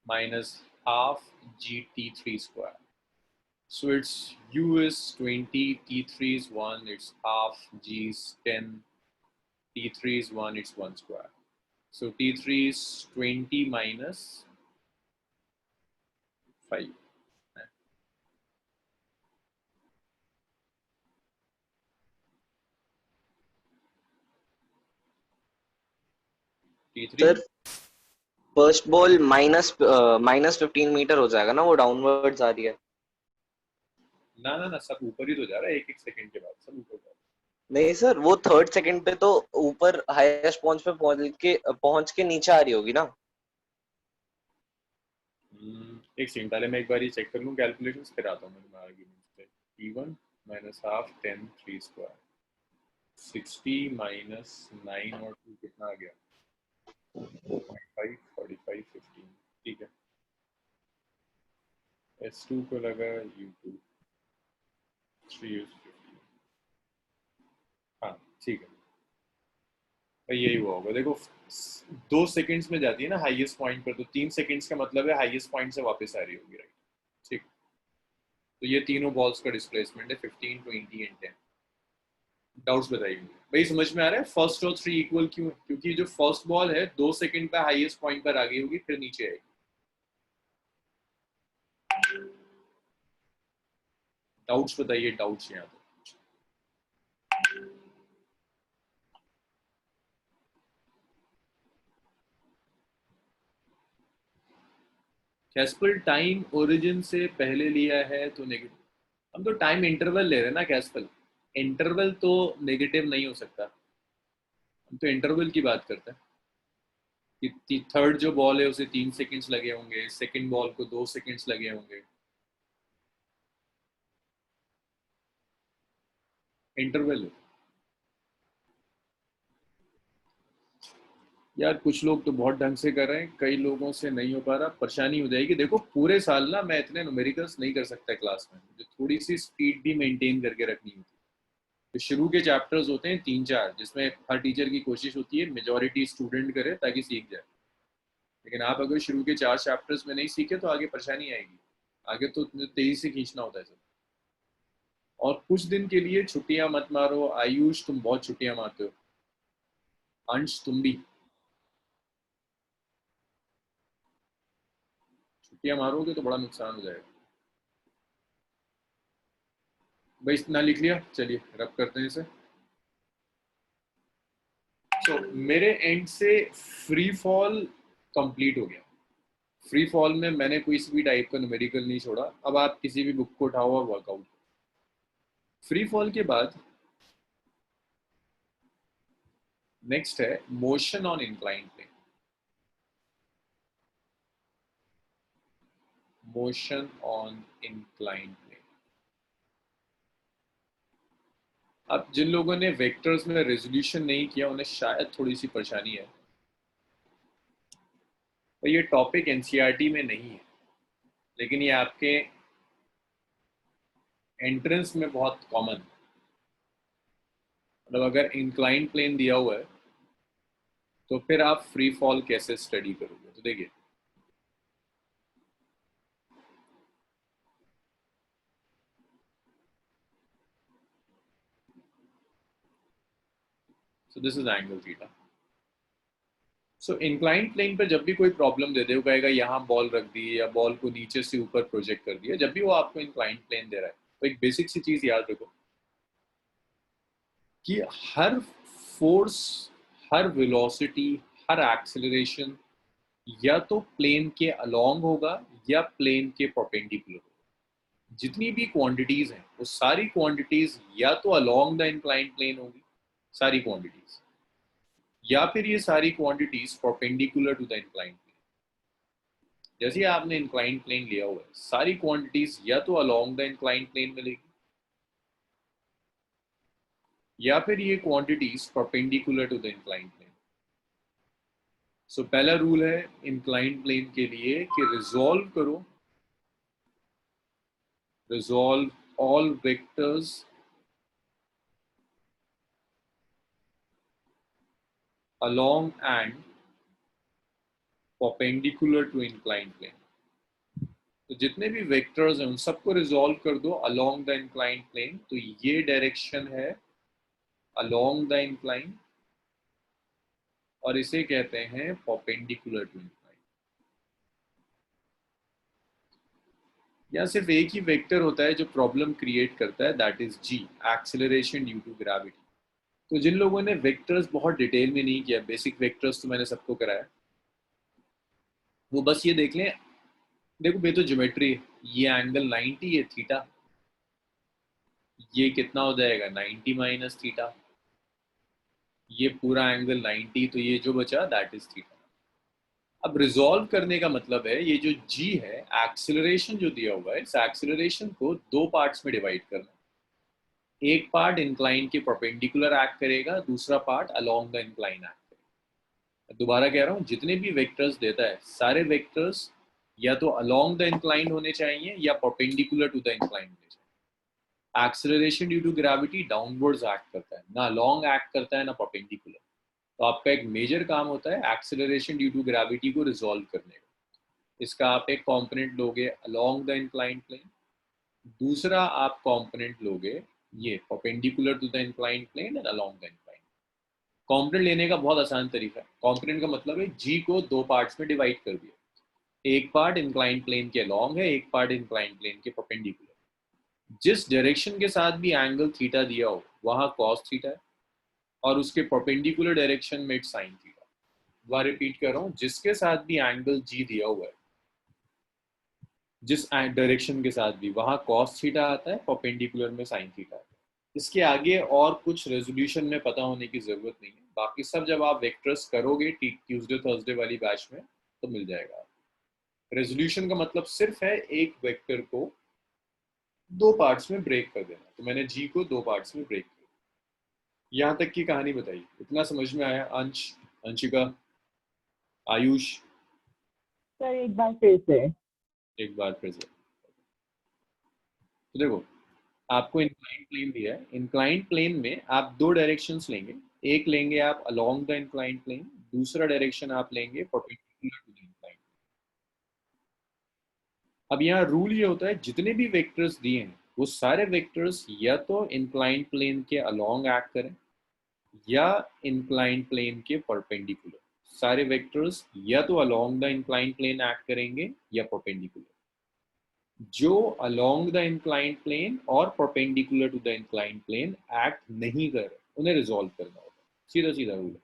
minus half gt3 square. So it's u is 20, t3 is 1, it's half, g is 10, t3 is 1, it's 1 square. So t3 is 20 minus 5. T3 sir first ball minus 15 metre हो जाएगा ना, वो डाउनवर्ड्स आ रही है। ना ना ना, सब ऊपर ही तो जा रहा है, 1-1 सेकंड के बाद सब ऊपर जा रहा है। नहीं सर, वो थर्ड सेकंड पे तो ऊपर हाईएस्ट पॉइंट पे पहुंच के नीचे आ रही होगी ना। एक सेकंड, पहले मैं एक बार ये चेक कर लूं कैलकुलेशंस, फिर आता हूं मैं तुम्हारे आर्गुमेंट पे। t1 minus half 10 3 square, 60 minus 9 और 2 कितना आ गया? 5 45 15। ठीक है, S2 को लगा u2 3 is 15। हाँ ठीक है, तो यही हुआ होगा। देखो 2 सेकंड्स में जाती है ना हाईएस्ट पॉइंट पर, तो 3 सेकंड्स का मतलब है हाईएस्ट पॉइंट से वापस आ रही होगी, राइट? ठीक। तो ये तीनों बॉल्स का डिस्प्लेसमेंट है 15, 20 एंड 10। डाउट्स बताइए भाई, समझ में आ रहा है? फर्स्ट और 3 इक्वल क्यों है? क्योंकि जो फर्स्ट बॉल है 2 सेकंड पे हाईएस्ट पॉइंट पर आ गई होगी, फिर नीचे आएगी। डाउट्स बताइए, डाउट्स यहाँ पे। कैस्पल टाइम ओरिजिन से पहले लिया है तो नेगेटिव। हम तो टाइम इंटरवल ले रहे हैं ना कैस्पल, इंटरवल तो नेगेटिव नहीं हो सकता। हम तो इंटरवल की बात करते हैं कि थर्ड जो बॉल है उसे 3 सेकंड्स लगे होंगे, सेकंड बॉल को 2 सेकंड्स लगे होंगे। इंटरवल है यार। कुछ लोग तो बहुत ढंग से कर रहे हैं, कई लोगों से नहीं हो पा रहा, परेशानी हो जाएगी। देखो पूरे साल ना मैं इतने न्यूमेरिकल्स नहीं कर सकता क्लास में, मुझे थोड़ी सी स्पीड भी मेंटेन करके रखनी होती है। तो शुरू के चैप्टर्स होते हैं 3-4, जिसमें हर टीचर की कोशिश होती है मेजॉरिटी स्टूडेंट करे ताकि सीख जाए। लेकिन आप अगर शुरू के 4 चैप्टर्स में नहीं सीखे तो आगे परेशानी आएगी। आगे तो तेजी से खींचना होता है सब। और कुछ दिन के लिए छुट्टियां मत मारो। आयुष तुम बहुत छुट्टियां मारते हो, अंश तुम भी छुट्टियां मारोगे तो बड़ा नुकसान हो जाएगा भाई। इतना लिख लिया, चलिए रब करते हैं इसे। तो मेरे एंड से फ्री फॉल कंप्लीट हो गया। फ्री फॉल में मैंने कोई भी टाइप का न्यूमेरिकल नहीं छोड़ा। अब आप किसी भी बुक को उठाओ और वर्कआउट। फ्री फॉल के बाद नेक्स्ट है motion on inclined plane. Motion on inclined plane. अब जिन लोगों ने वेक्टर्स में रेजोल्यूशन नहीं किया उन्हें शायद थोड़ी सी परेशानी है, और ये टॉपिक एनसीईआरटी में नहीं है, लेकिन ये आपके एंट्रेंस में बहुत कॉमन है। मतलब अगर इंक्लाइंड प्लेन दिया हुआ है तो फिर आप फ्री फॉल कैसे स्टडी करोगे? तो देखिए so this is angle theta. So inclined plane पे जब भी कोई प्रॉब्लम दे दे, वो कहेगा यहाँ बॉल रख दी या बॉल को नीचे से ऊपर प्रोजेक्ट कर दिया, जब भी वो आपको इंक्लाइंड प्लेन दे रहा है तो एक बेसिक सी चीज याद रखो कि हर फोर्स, हर वेलोसिटी, हर एक्सेलरेशन या तो प्लेन के अलोंग होगा या प्लेन के परपेंडिकुलर होगा। जितनी भी क्वांटिटीज हैं वो सारी क्वांटिटीज या तो अलोंग द इंक्लाइंड प्लेन होगी, सारी क्वांटिटीज, या फिर ये सारी quantities perpendicular to the inclined plane. जैसे आपने इंक्लाइंड प्लेन लिया हुआ है, सारी क्वांटिटीज या तो अलोंग द इंक्लाइंड प्लेन मिलेगी या फिर ये quantities perpendicular to the inclined plane. So पहला रूल है इंक्लाइंड प्लेन के लिए कि रिजॉल्व करो, resolve all vectors along and perpendicular to inclined plane। तो जितने भी वेक्टर्स हैं उन सबको रिजॉल्व कर दो along the inclined plane। तो ये डायरेक्शन है along the incline और इसे कहते हैं perpendicular to incline। या सिर्फ एक ही वेक्टर होता है जो प्रॉब्लम क्रिएट करता है, that is g, acceleration due to gravity. तो जिन लोगों ने वेक्टर्स बहुत डिटेल में नहीं किया, बेसिक वेक्टर्स तो मैंने सबको कराया, वो बस ये देख लें। देखो बे तो ज्योमेट्री, ये एंगल 90 है थीटा, ये कितना हो जाएगा 90 माइनस थीटा, ये पूरा एंगल 90, तो ये जो बचा दैट इज थीटा। अब रिजॉल्व करने का मतलब है ये जो जी है, एक्सेलरेशन जो दिया हुआ है, इस एक्सेलरेशन को 2 पार्ट्स में डिवाइड करना। एक पार्ट इंक्लाइन के परपेंडिकुलर एक्ट करेगा, दूसरा part along the incline act करेगा। दोबारा कह रहा हूँ, जितने भी वेक्टर्स देता है सारे वेक्टर्स या तो अलोंग द इंक्लाइन होने चाहिए या परपेंडिकुलर टू द इंक्लाइन होने चाहिए। Acceleration due to gravity downwards act करता है, ना अलोंग एक्ट करता है ना परपेंडिकुलर। तो आपका एक मेजर काम होता है एक्सेलरेशन ड्यू टू ग्रेविटी को रिजॉल्व करने का। इसका आप एक कंपोनेंट लोगे अलोंग द इंक्लाइंड प्लेन, दूसरा आप कंपोनेंट लोगे ये perpendicular to the inclined plane and along the inclined. Component लेने का बहुत आसान तरीका है। कंपोनेंट का मतलब है जी को दो पार्ट्स में डिवाइड कर दिया, एक पार्ट इंक्लाइंड प्लेन के अलोंग है, एक पार्ट इंक्लाइंड प्लेन के परपेंडिकुलर। जिस डायरेक्शन के साथ भी एंगल थीटा दिया हो वहां कॉस थीटा है, और उसके परपेंडिकुलर डायरेक्शन में साइन थीटा। वह रिपीट कर रहा हूं, जिसके साथ भी एंगल जी दिया हुआ है, जिस डायरेक्शन के साथ भी, वहां कॉस थीटा आता है, परपेंडिकुलर में साइन थीटा आता है। इसके आगे और कुछ रेजोल्यूशन में पता होने की जरूरत नहीं है, बाकी सब जब आप वेक्टर्स करोगे ट्यूसडे थर्सडे वाली बैच में तो मिल जाएगा। रेजोल्यूशन का मतलब सिर्फ है एक वेक्टर को दो पार्ट्स में ब्रेक कर देना। तो मैंने जी को दो पार्ट्स में ब्रेक किया। यहाँ तक की कहानी बताई, इतना समझ में आया? अंश, अंशिका, आयुष, सर एक बार फिर से। एक बार फिर से। तो देखो, आपको इंक्लाइंड प्लेन दिया है। इंक्लाइंड प्लेन में आप दो डायरेक्शंस लेंगे, एक लेंगे आप अलोंग द इंक्लाइंड प्लेन, दूसरा डायरेक्शन आप लेंगे परपेंडिकुलर टू द इंक्लाइंड। अब यहाँ रूल ये होता है, जितने भी वेक्टर्स दिए हैं वो सारे वेक्टर्स या तो इंक्लाइंड प्लेन के अलोंग एक्ट करें या इंक्लाइंड प्लेन के परपेंडिकुलर। सारे वेक्टर्स या तो along the inclined plane act करेंगे या परपेंडिकुलर। जो अलोंग द इंक्लाइंड प्लेन और perpendicular to the inclined plane act नहीं कर रहे, उन्हें रिजॉल्व करना होगा। सीधा सीधा रूल है।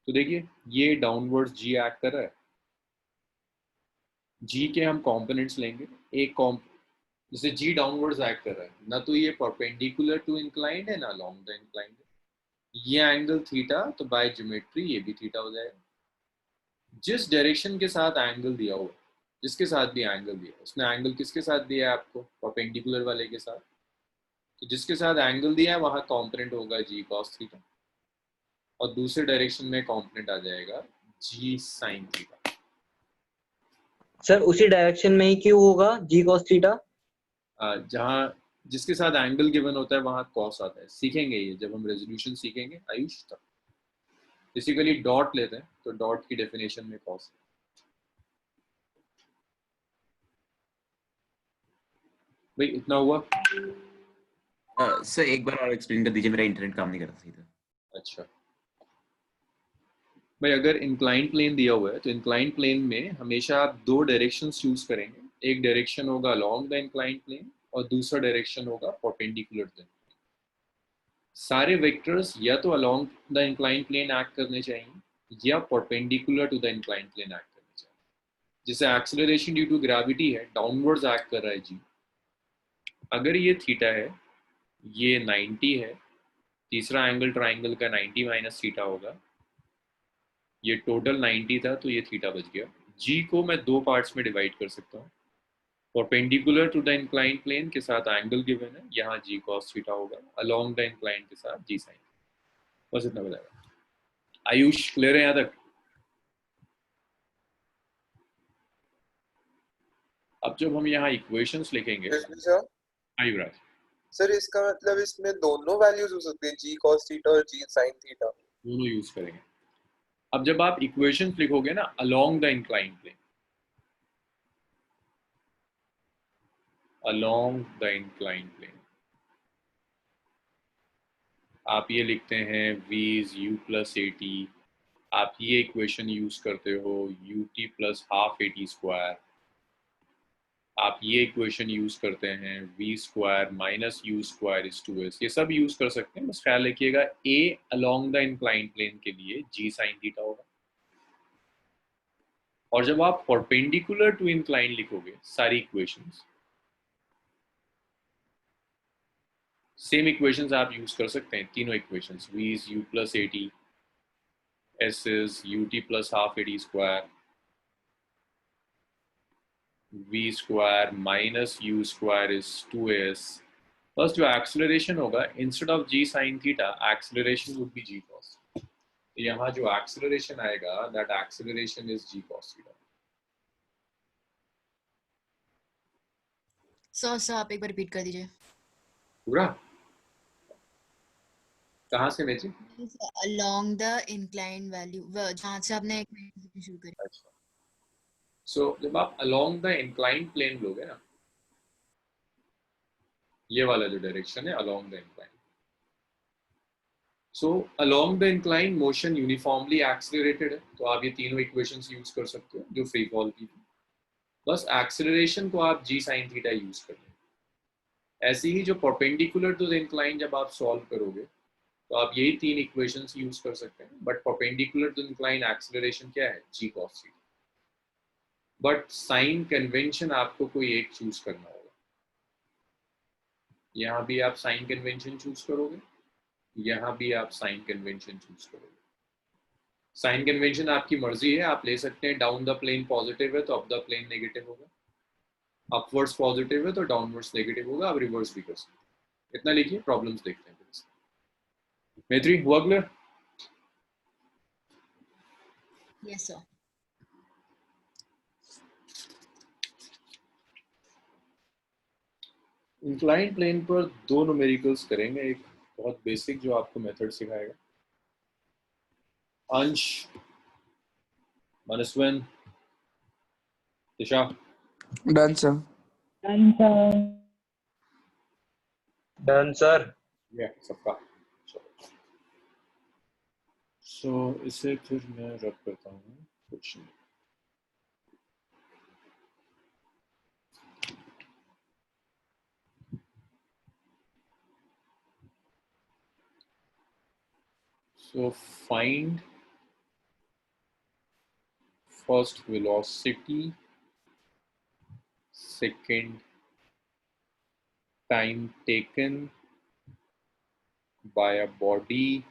तो देखिए, ये डाउनवर्ड्स जी एक्ट कर रहा है, जी के हम कंपोनेंट्स लेंगे। एक जैसे जी डाउनवर्ड्स एक्ट कर रहा है ना, तो ये परपेंडिकुलर टू इंक्लाइंड है ना अलोंग द इंक्लाइंड है। ये एंगल थीटा, तो बाय ज्योमेट्री ये भी थीटा हो जाएगा। जिस डायरेक्शन के साथ एंगल दिया हुआ, जिसके साथ भी एंगल दिया, उसने एंगल किसके साथ दिया है आपको? परपेंडिकुलर वाले के साथ। तो जिसके साथ एंगल दिया है वहां कंपोनेंट होगा जी कॉस थीटा, और दूसरे डायरेक्शन में कंपोनेंट आ जाएगा जी साइन थीटा। सर उसी डायरेक्शन में ही क्यों होगा जी cos थीटा? जहाँ जिसके साथ एंगल गिवन होता है वहां कॉस आता है। सीखेंगे ये जब हम रेजोल्यूशन सीखेंगे आयुष तक। बेसिकली डॉट लेते हैं तो डॉट की डेफिनेशन में कॉस है। भाई इतना हुआ? सर एक बार और एक्सप्लेन कर दीजिए, मेरा इंटरनेट काम नहीं कर रहा सही था। अच्छा भाई, अगर इंक्लाइंड प्लेन दिया हुआ है तो इंक्लाइंड प्लेन में हमेशा आप दो डायरेक्शंस यूज करेंगे। एक डायरेक्शन होगा अलोंग द इंक्लाइंड प्लेन और दूसरा डायरेक्शन होगा परपेंडिकुलर टू। सारे वेक्टर्स या तो along the inclined plane act करने चाहिए या perpendicular to the inclined plane act करने चाहिए। जैसे एक्सेलरेशन ड्यू टू ग्रेविटी है, डाउनवर्ड्स एक्ट कर रहा है जी। अगर ये थीटा है, ये 90 है, तीसरा एंगल ट्राइंगल का 90 माइनस थीटा होगा, ये टोटल 90 था तो ये थीटा बच गया। जी को मैं दो पार्ट्स में डिवाइड कर सकता हूँ। Perpendicular to the inclined plane के साथ एंगल गिवन है, यहाँ जी कॉस थीटा होगा, अलोंग द इंक्लाइंड के साथ जी साइन। बस इतना बताया। आयुष क्लियर है यहाँ तक? अब जब हम यहाँ इक्वेशंस लिखेंगे, युवराज सर इसका मतलब इसमें दोनों वैल्यूज हो सकते हैं, जी कॉस थीटा और जी साइन थीटा, दोनों यूज करेंगे। अब जब आप इक्वेशंस लिखोगे ना along the inclined plane, along the inclined plane, आप ये लिखते हैं v is u plus at। आप ये इक्वेशन यूज करते हो ut plus half at square. आप ये इक्वेशन यूज करते हैं v square minus u square is 2s। ये सब यूज कर सकते हैं, बस ख्याल रखिएगा a along the inclined plane के लिए g साइन थीटा होगा। और जब आप परपेंडिकुलर टू इंक्लाइंड लिखोगे सारी इक्वेशंस, सेम इक्वेशंस आप यूज कर सकते हैं, तीनों equations. v is u plus at, s is ut plus half at square, v square minus u square is 2as। बस जो एक्सेलरेशन होगा, instead of g sin theta, acceleration would be g cos। तो यहाँ जो एक्सेलरेशन आएगा, that acceleration is g cos theta. Sir आप एक बार रिपीट कर दीजिए। पूरा? कहाँ से मेजी? अलोंग द इंक्लाइंड वैल्यू, जहाँ से आपने शुरू करी। अच्छा, सो जब आप अलोंग द इंक्लाइंड प्लेन लोगे ना, ये वाला जो डायरेक्शन है along the incline. So along the incline motion uniformly accelerated है, तो आप ये तीनों इक्वेशंस यूज कर सकते हो जो फ्री फॉल की थी. बस एक्सेलरेशन को आप g sin थीटा यूज कर लें. ऐसे ही जो परपेंडिकुलर टू द इंक्लाइन जब आप सॉल्व करोगे तो आप यही तीन इक्वेशंस यूज कर सकते हैं, but perpendicular to incline acceleration क्या है, g cos theta. But sign convention आपको कोई एक चूज करना होगा. यहाँ भी आप साइन कन्वेंशन चूज करोगे, यहाँ भी आप साइन कन्वेंशन चूज करोगे. साइन कन्वेंशन आपकी मर्जी है, आप ले सकते हैं डाउन द प्लेन पॉजिटिव है तो अप द प्लेन नेगेटिव होगा, अपवर्ड्स पॉजिटिव है तो डाउनवर्ड्स नेगेटिव होगा, आप रिवर्स भी कर सकते हैं. इतना लिखिए, प्रॉब्लम्स देखते हैं. मैत्री हुआ clear? Yes, sir. Incline plane पर दो न्यूमेरिकल्स करेंगे. एक बहुत बेसिक जो आपको मेथड सिखाएगा, Ansh Manasvin Disha. Done sir. Done sir. Done sir. ये सबका. सो इसे फिर मैं रब करता हूँ कुछ नहीं. So find first velocity, second time taken by a body,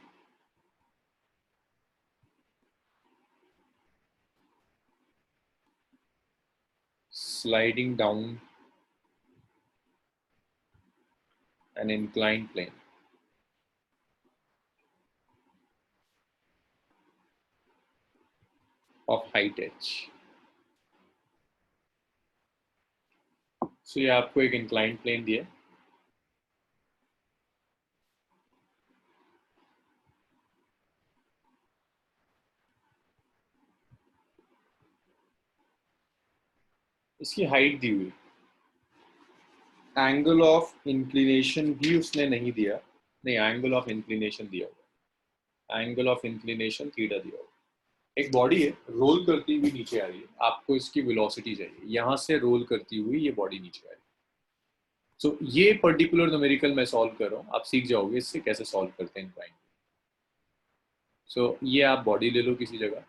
sliding down an inclined plane. Of height h. So ये आपको एक inclined plane दिया. इसकी हाइट दी हुई, एंगल ऑफ इंक्लिनेशन भी उसने नहीं दिया. नहीं, एंगल ऑफ इंक्लिनेशन दिया होगा, एंगल ऑफ इंक्लिनेशन थीटा दिया होगा. एक बॉडी है, रोल करती हुई नीचे आ रही है, आपको इसकी वेलोसिटी चाहिए. यहां से रोल करती हुई ये बॉडी नीचे आ रही है. सो ये पर्टिकुलर न्यूमेरिकल मैं सॉल्व कर रहा हूँ, आप सीख जाओगे इससे कैसे सॉल्व करते हैं इंक्लाइन. सो ये आप बॉडी ले लो किसी जगह,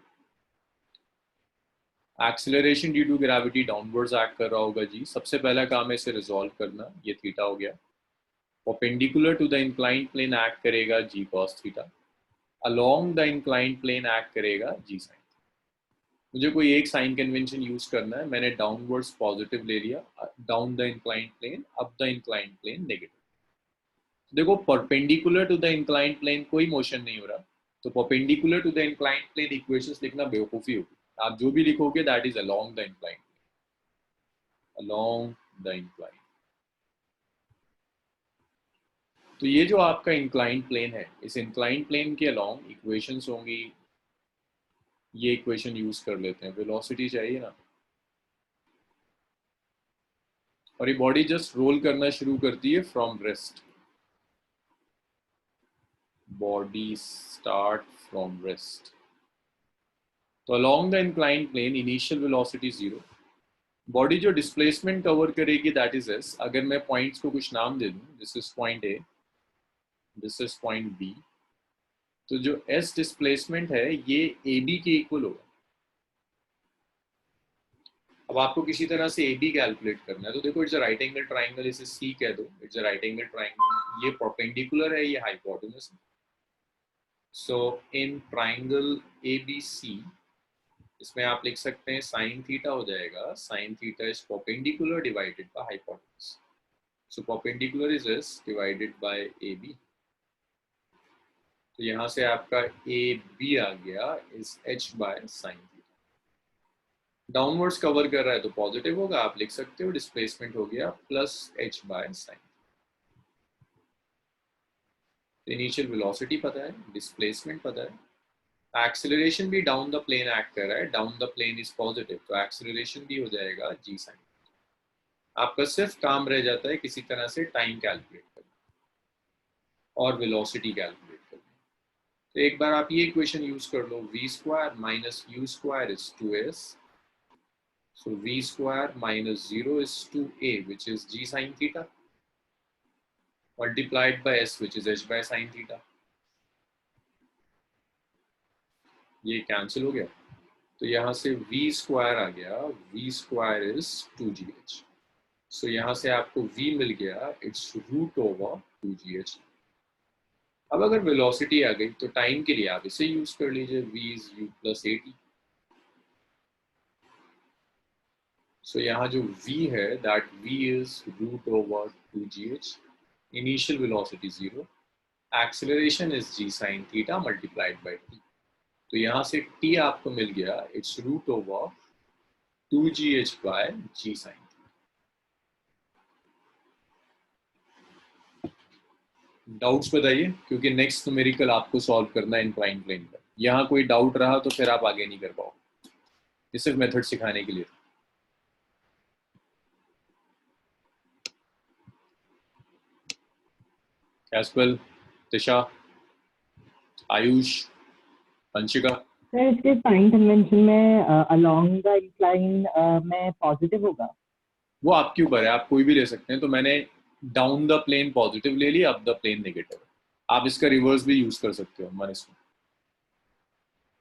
acceleration due to gravity downwards act कर रहा होगा जी. सबसे पहला काम है इसे रिजॉल्व करना. ये थीटा हो गया. Perpendicular to the inclined plane act करेगा g cos theta. Along the inclined plane act करेगा जी साइन. मुझे कोई एक साइन कन्वेंशन यूज करना है. मैंने डाउनवर्ड्स पॉजिटिव ले लिया, down the inclined plane, up the inclined plane negative. देखो perpendicular to the inclined plane कोई मोशन नहीं हो रहा, तो perpendicular to the inclined plane equations लिखना बेवकूफी होगी. आप जो भी लिखोगे that is along the inclined, along the inclined. तो ये जो आपका इंक्लाइंड प्लेन है, इस इंक्लाइंड प्लेन के अलोंग इक्वेशंस होंगी. ये इक्वेशन यूज कर लेते हैं. वेलोसिटी चाहिए ना, और ये बॉडी जस्ट रोल करना शुरू करती है from rest. Body start from rest. तो along the inclined plane initial velocity 0. Body जो डिस्प्लेसमेंट कवर करेगी दैट इज एस. अगर मैं पॉइंट्स को कुछ नाम दे दूं, this is point A, this is point B, तो जो एस डिस्प्लेसमेंट है ये ए बी के इक्वल होगा. अब आपको किसी तरह से ए बी कैलकुलेट करना है, तो देखो it's a right angle triangle, इसे सी कह दो. It's a right angle triangle, ये परपेंडिकुलर है, ये हाइपोटेनस है. सो in triangle A B C, इसमें आप लिख सकते हैं साइन थीटा हो जाएगा. Sine theta is perpendicular divided by hypotenuse. So perpendicular is S divided by A B. तो यहाँ से आपका ए बी आ गया is H by sine theta. Downwards cover कर रहा है तो पॉजिटिव होगा, आप लिख सकते हो. डिस्प्लेसमेंट हो गया plus H by sign. Initial velocity पता है, डिस्प्लेसमेंट पता है, एक्सेलरेशन भी डाउन द प्लेन एक्ट कर रहा है. Down the plane is positive, तो एक्सेलरेशन भी हो जाएगा जी साइन. आपका सिर्फ काम रह जाता है किसी तरह से टाइम कैलकुलेट करना और वेलोसिटी कैलकुलेट करना। तो एक बार आप ये इक्वेशन यूज कर लो, v square minus u square is 2s, so v square minus 0 is 2a, which is g sin theta, multiplied by s, which is h by sin theta. ये कैंसिल हो गया, तो यहाँ से v स्क्वायर आ गया, v स्क्वायर इज 2gh, सो यहाँ से आपको v मिल गया, इट्स रूट ओवर 2gh। अब अगर वेलोसिटी आ गई तो टाइम के लिए आप इसे यूज कर लीजिए, v is u plus at। So यहाँ जो v है, that v is root over 2gh, initial velocity 0, acceleration is g sin theta multiplied by t। तो यहाँ से t आपको मिल गया, it's root over 2gh by g sin theta. Doubts बताइए, क्योंकि नेक्स्ट न्यूमेरिकल आपको सॉल्व करना है इंक्लाइन प्लेन पर। यहाँ कोई डाउट रहा तो फिर आप आगे नहीं कर पाओगे, ये सिर्फ मेथड सिखाने के लिए। कैस्पल, तिशा, आयुष, अंशिका। सर इसके साइन कन्वेंशन में अलोंग द इंक्लाइन में पॉजिटिव होगा? वो आपके ऊपर है, आप कोई भी ले सकते हैं। तो मैंने डाउन द प्लेन पॉजिटिव ले लिया, अप द प्लेन नेगेटिव। आप इसका रिवर्स भी यूज कर सकते हो माइनस में।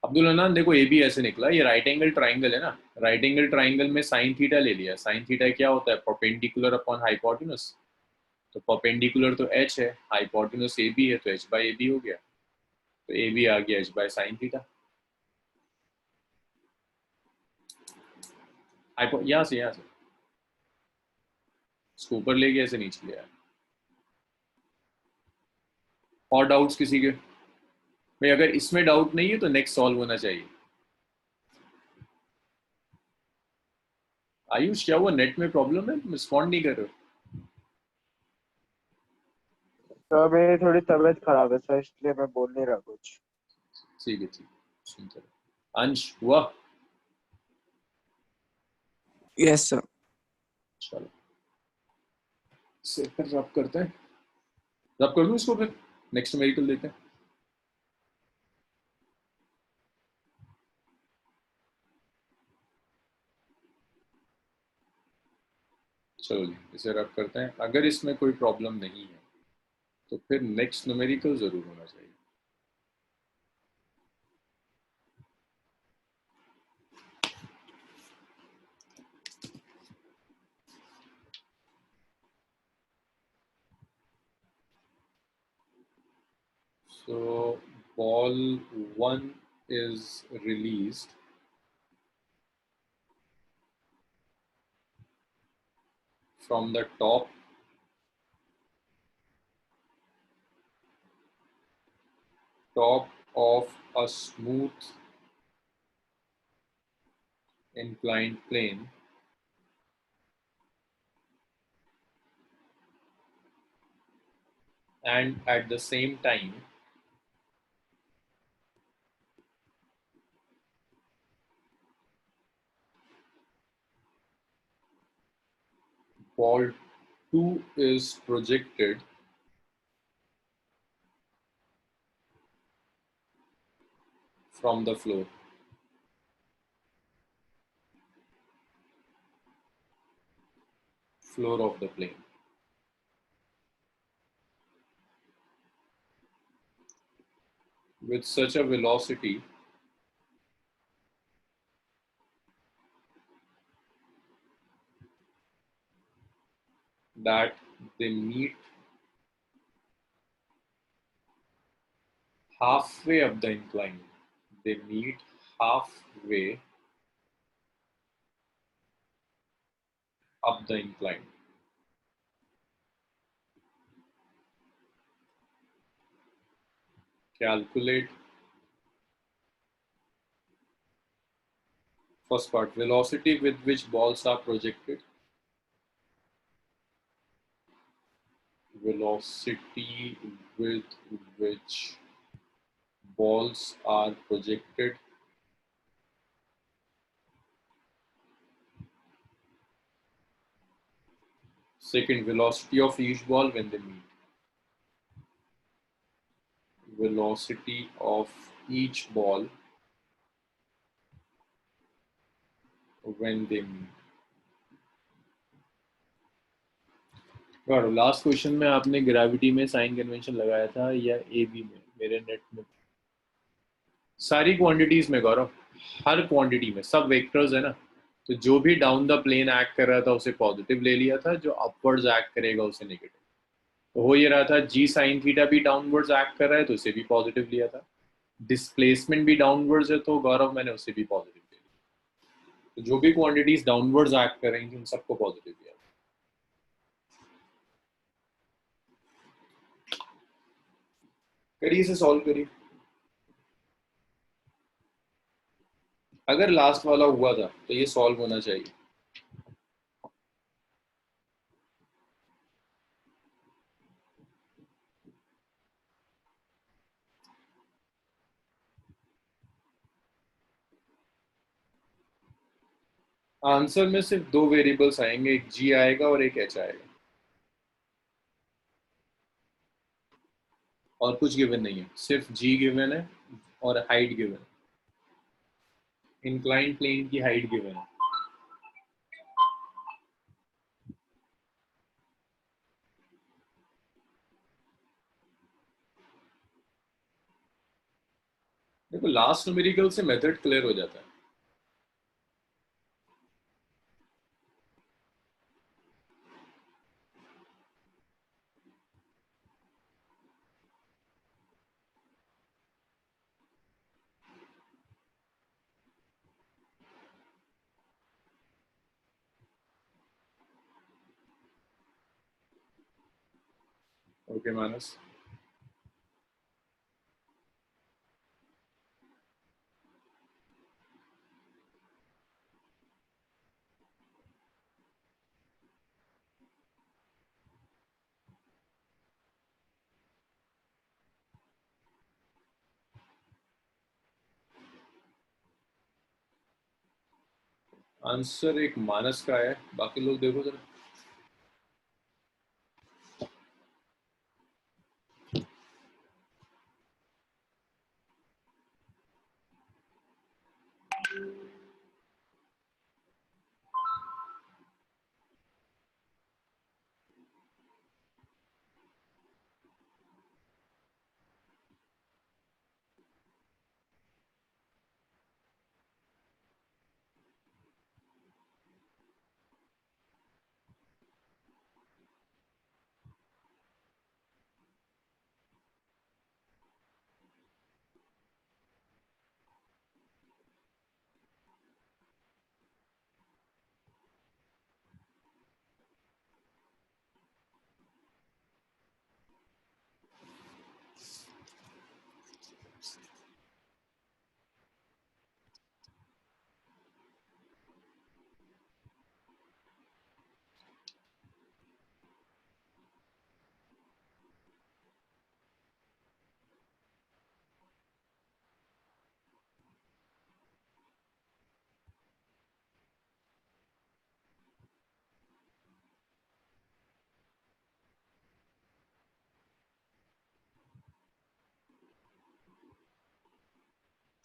अब्दुल हन्नान, देखो ए बी ऐसे निकला, ये राइट एंगल ट्राइंगल है ना, राइट एंगल ट्राइंगल में साइन थीटा ले लिया। साइन थीटा क्या होता है? Perpendicular upon hypotenuse. तो परपेंडिकुलर तो h है, हाइपोटेनस ए बी है, तो h बाई ए बी हो गया, तो ए बी आ गया h बाई साइन थीटा। यहाँ से इसको ऊपर ले गया, ऐसे नीचे ले आया। और डाउट्स किसी के? भाई अगर इसमें डाउट नहीं है तो नेक्स्ट सॉल्व होना चाहिए। आयुष, क्या हुआ? नेट में प्रॉब्लम है, तुम रिस्पॉन्ड नहीं कर रहे हो? तो मेरी थोड़ी तबीयत खराब है सर, इसलिए मैं बोल नहीं रहा कुछ। ठीक है, सुनते रहो। अंश, हुआ? Yes sir. चलो से फिर रब करते हैं, रब कर दूं इसको, फिर नेक्स्ट न्यूमेरिकल देते हैं। चलो जी, इसे रब करते हैं। अगर इसमें कोई प्रॉब्लम नहीं है तो फिर नेक्स्ट न्यूमेरिकल जरूर होना चाहिए। So ball 1 is released from the top of a smooth inclined plane and at the same time ball 2 is projected from the floor. Floor of the plane. With such a velocity that they meet halfway up the incline. They meet halfway up the incline. Calculate first part, velocity with which balls are projected. Velocity with which balls are projected. Second, velocity of each ball when they meet. Velocity of each ball when they meet. Last question में आपने ग्रेविटी में साइन कन्वेंशन लगाया था या एबी में? मेरे नेट में सारी क्वांटिटीज में गौरव, हर क्वांटिटी में सब वेक्टर्स है ना, तो जो भी डाउन द प्लेन एक्ट कर रहा था उसे पॉजिटिव ले लिया था, जो अपवर्ड्स एक्ट करेगा उसे नेगेटिव। तो हो ये रहा था जी साइन थीटा भी डाउनवर्ड्स एक्ट कर रहा है तो उसे भी पॉजिटिव लिया था, डिस्प्लेसमेंट भी डाउनवर्ड्स है तो गौरव मैंने उसे भी पॉजिटिव ले लिया। तो जो भी क्वांटिटीज डाउनवर्ड्स एक्ट कर रही थी उन सबको पॉजिटिव लिया। करिए इसे सॉल्व करिए। अगर लास्ट वाला हुआ था तो ये सॉल्व होना चाहिए। आंसर में सिर्फ दो वेरिएबल्स आएंगे, एक जी आएगा और एक एच आएगा, और कुछ गिवन नहीं है, सिर्फ जी गिवन है और हाइट गिवन है, इंक्लाइंड प्लेन की हाइट गिवन है। देखो लास्ट न्यूमेरिकल से मेथड क्लियर हो जाता है। ओके मानस, आंसर एक मानस का है, बाकी लोग देखो जरा।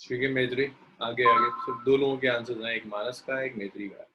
ठीक है मेत्री, आगे आगे सिर्फ दो लोगों के आंसर हैं, एक मानस का है, एक मेत्री का है।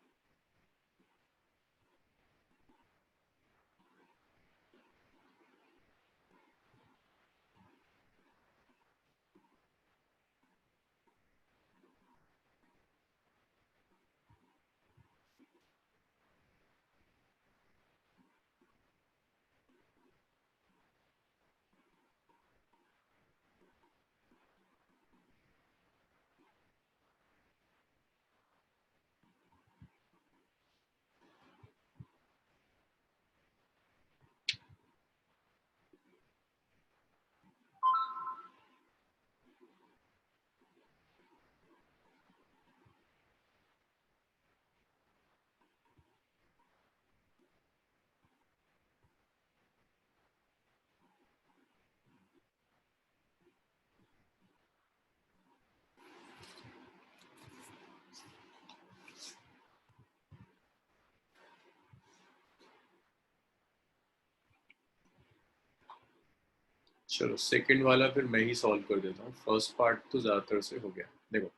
चलो सेकंड वाला फिर मैं ही सॉल्व कर देता हूँ, फर्स्ट पार्ट तो ज्यादातर से हो गया। देखो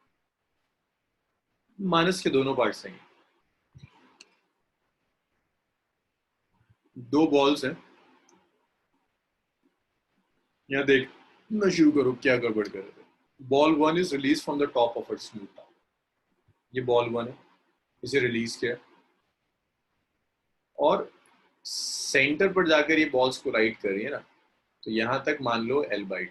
माइनस के दोनों पार्ट्स हैं, दो बॉल्स हैं। यहाँ देख, मैं शुरू करूँ क्या गड़बड़ कर रहे थे। Ball one is release from the top of its smooth top, ये बॉल वन है, इसे रिलीज किया और सेंटर पर जाकर ये बॉल्स कोलाइड कर रही है ना, तो यहां तक मान लो L/2,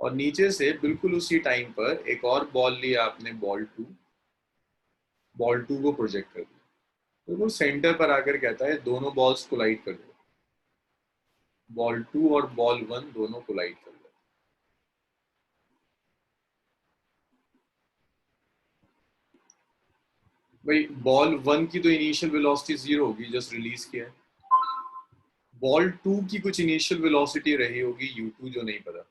और नीचे से बिल्कुल उसी टाइम पर एक और बॉल लिया आपने, बॉल टू को प्रोजेक्ट कर दिया, तो वो सेंटर पर आकर कहता है दोनों बॉल्स कोलाइड कर दो, बॉल टू और बॉल वन दोनों कोलाइड कर दो। भाई बॉल वन की तो इनिशियल वेलोसिटी 0 होगी, जस्ट रिलीज किया है। बॉल टू की कुछ इनिशियल वेलोसिटी रही होगी u2, जो नहीं पता।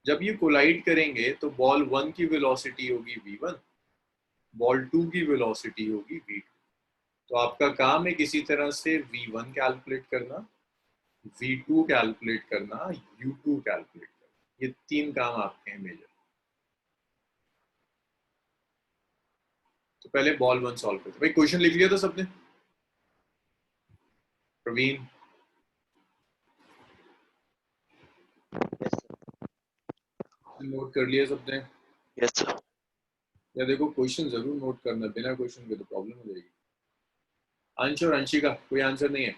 जब ये कोलाइड करेंगे तो बॉल वन की वेलोसिटी होगी v1, बॉल टू की वेलोसिटी होगी v2। तो आपका काम है किसी तरह से v1 कैलकुलेट करना, v2 कैलकुलेट करना, u2 कैलकुलेट करना, ये तीन काम आपके हैं मेजर। तो पहले बॉल वन सॉल्व करते। भाई क्वेश्चन लिख लिया था सबने? Praveen, yes sir. नोट कर लिया सबने? Yes sir. या देखो क्वेश्चन जरूर नोट करना, बिना क्वेश्चन के तो प्रॉब्लम हो जाएगी। अंश और अंशिका कोई आंसर नहीं है?